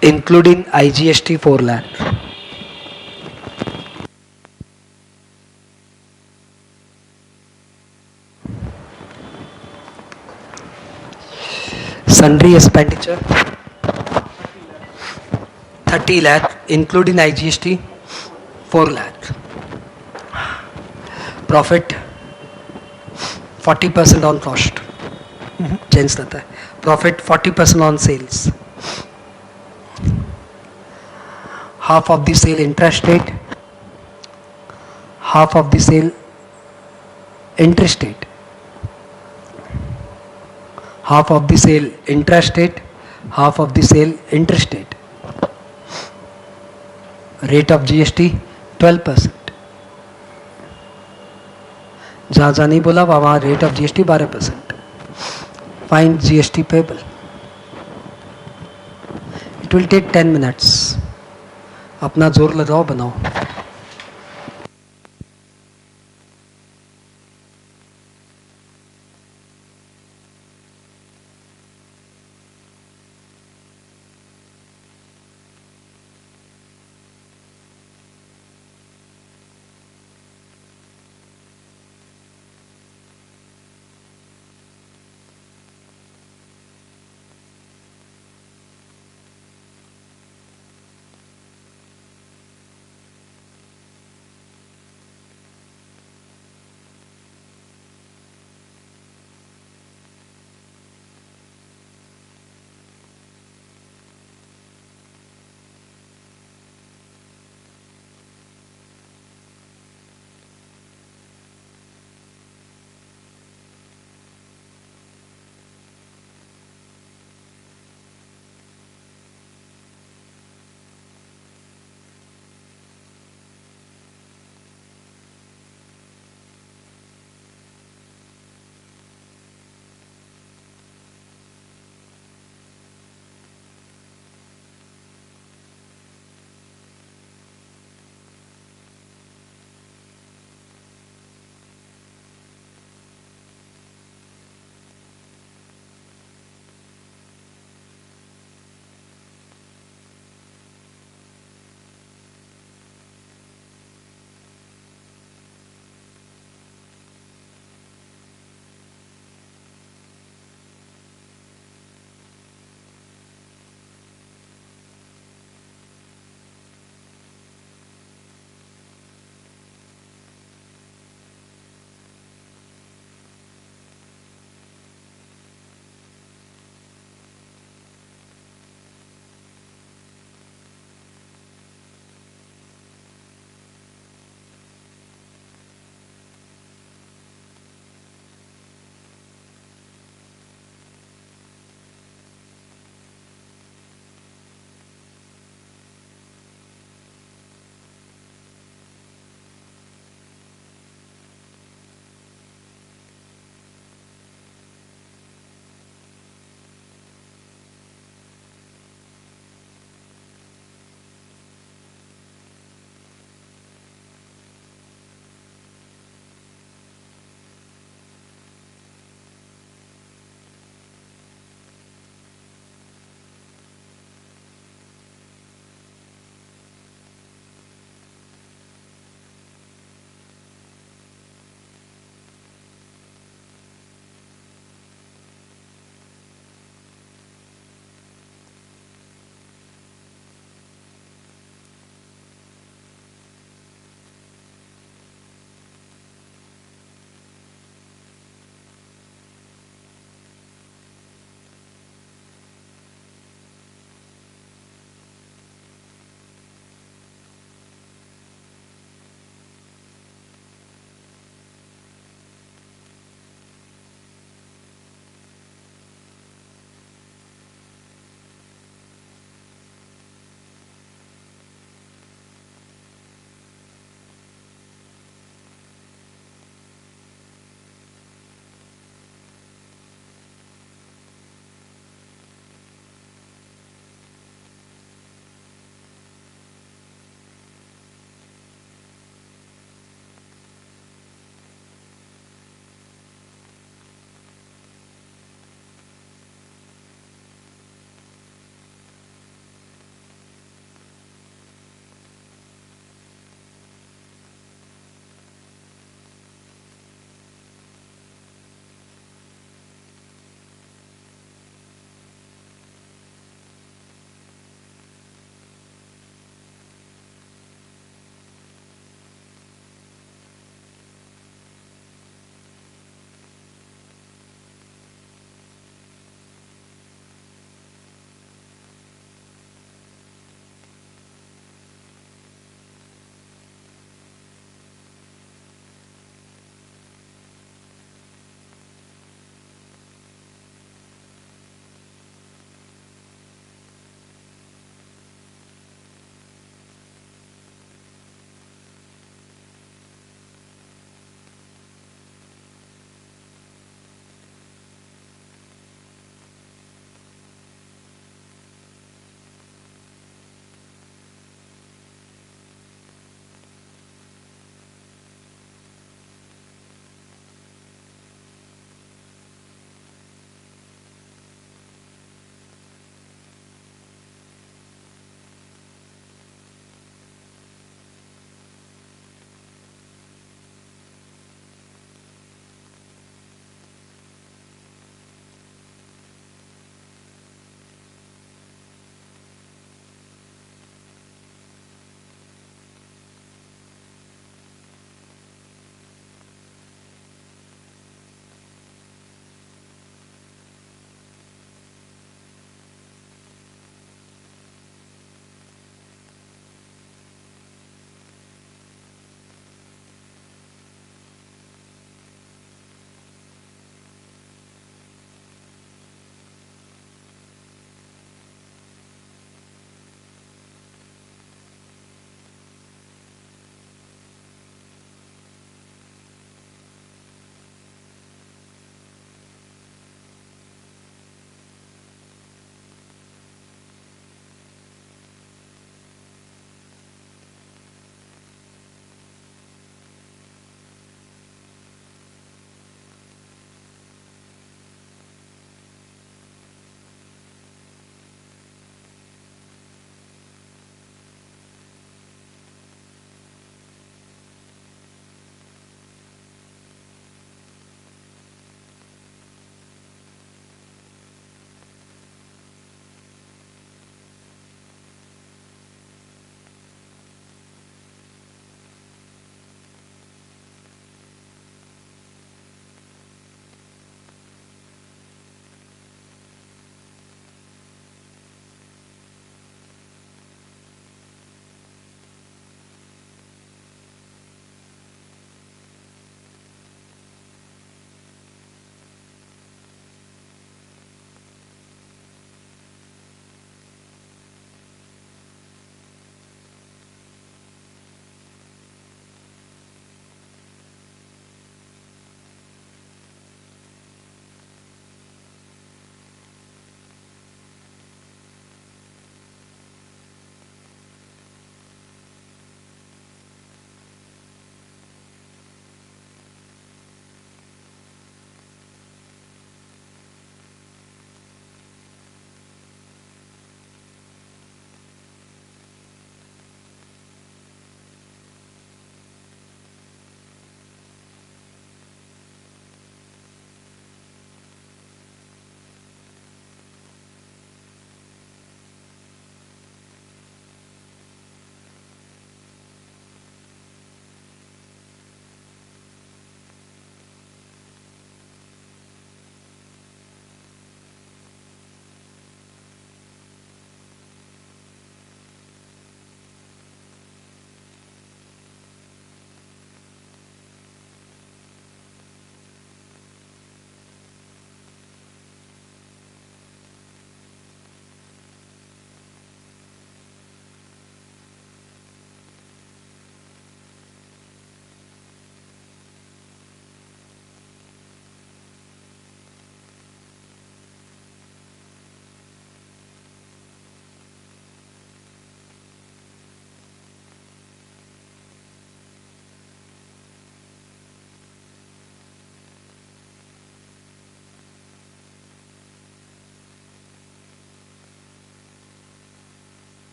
including IGST 4 lakh. Sundry expenditure 30 lakh, including IGST 4 lakh. Profit 40% on cost. Change रहता है. Profit 40% on sales. Half of the sale interest rate. Half of the sale interest rate. Half of the sale interest rate. Half of the sale interest rate. Rate of GST 12%. जहाँ जहाँ नहीं बोला वहाँ rate of GST 12%. Find GST payable. It will take 10 minutes. अपना जोर लगाओ, बनाओ.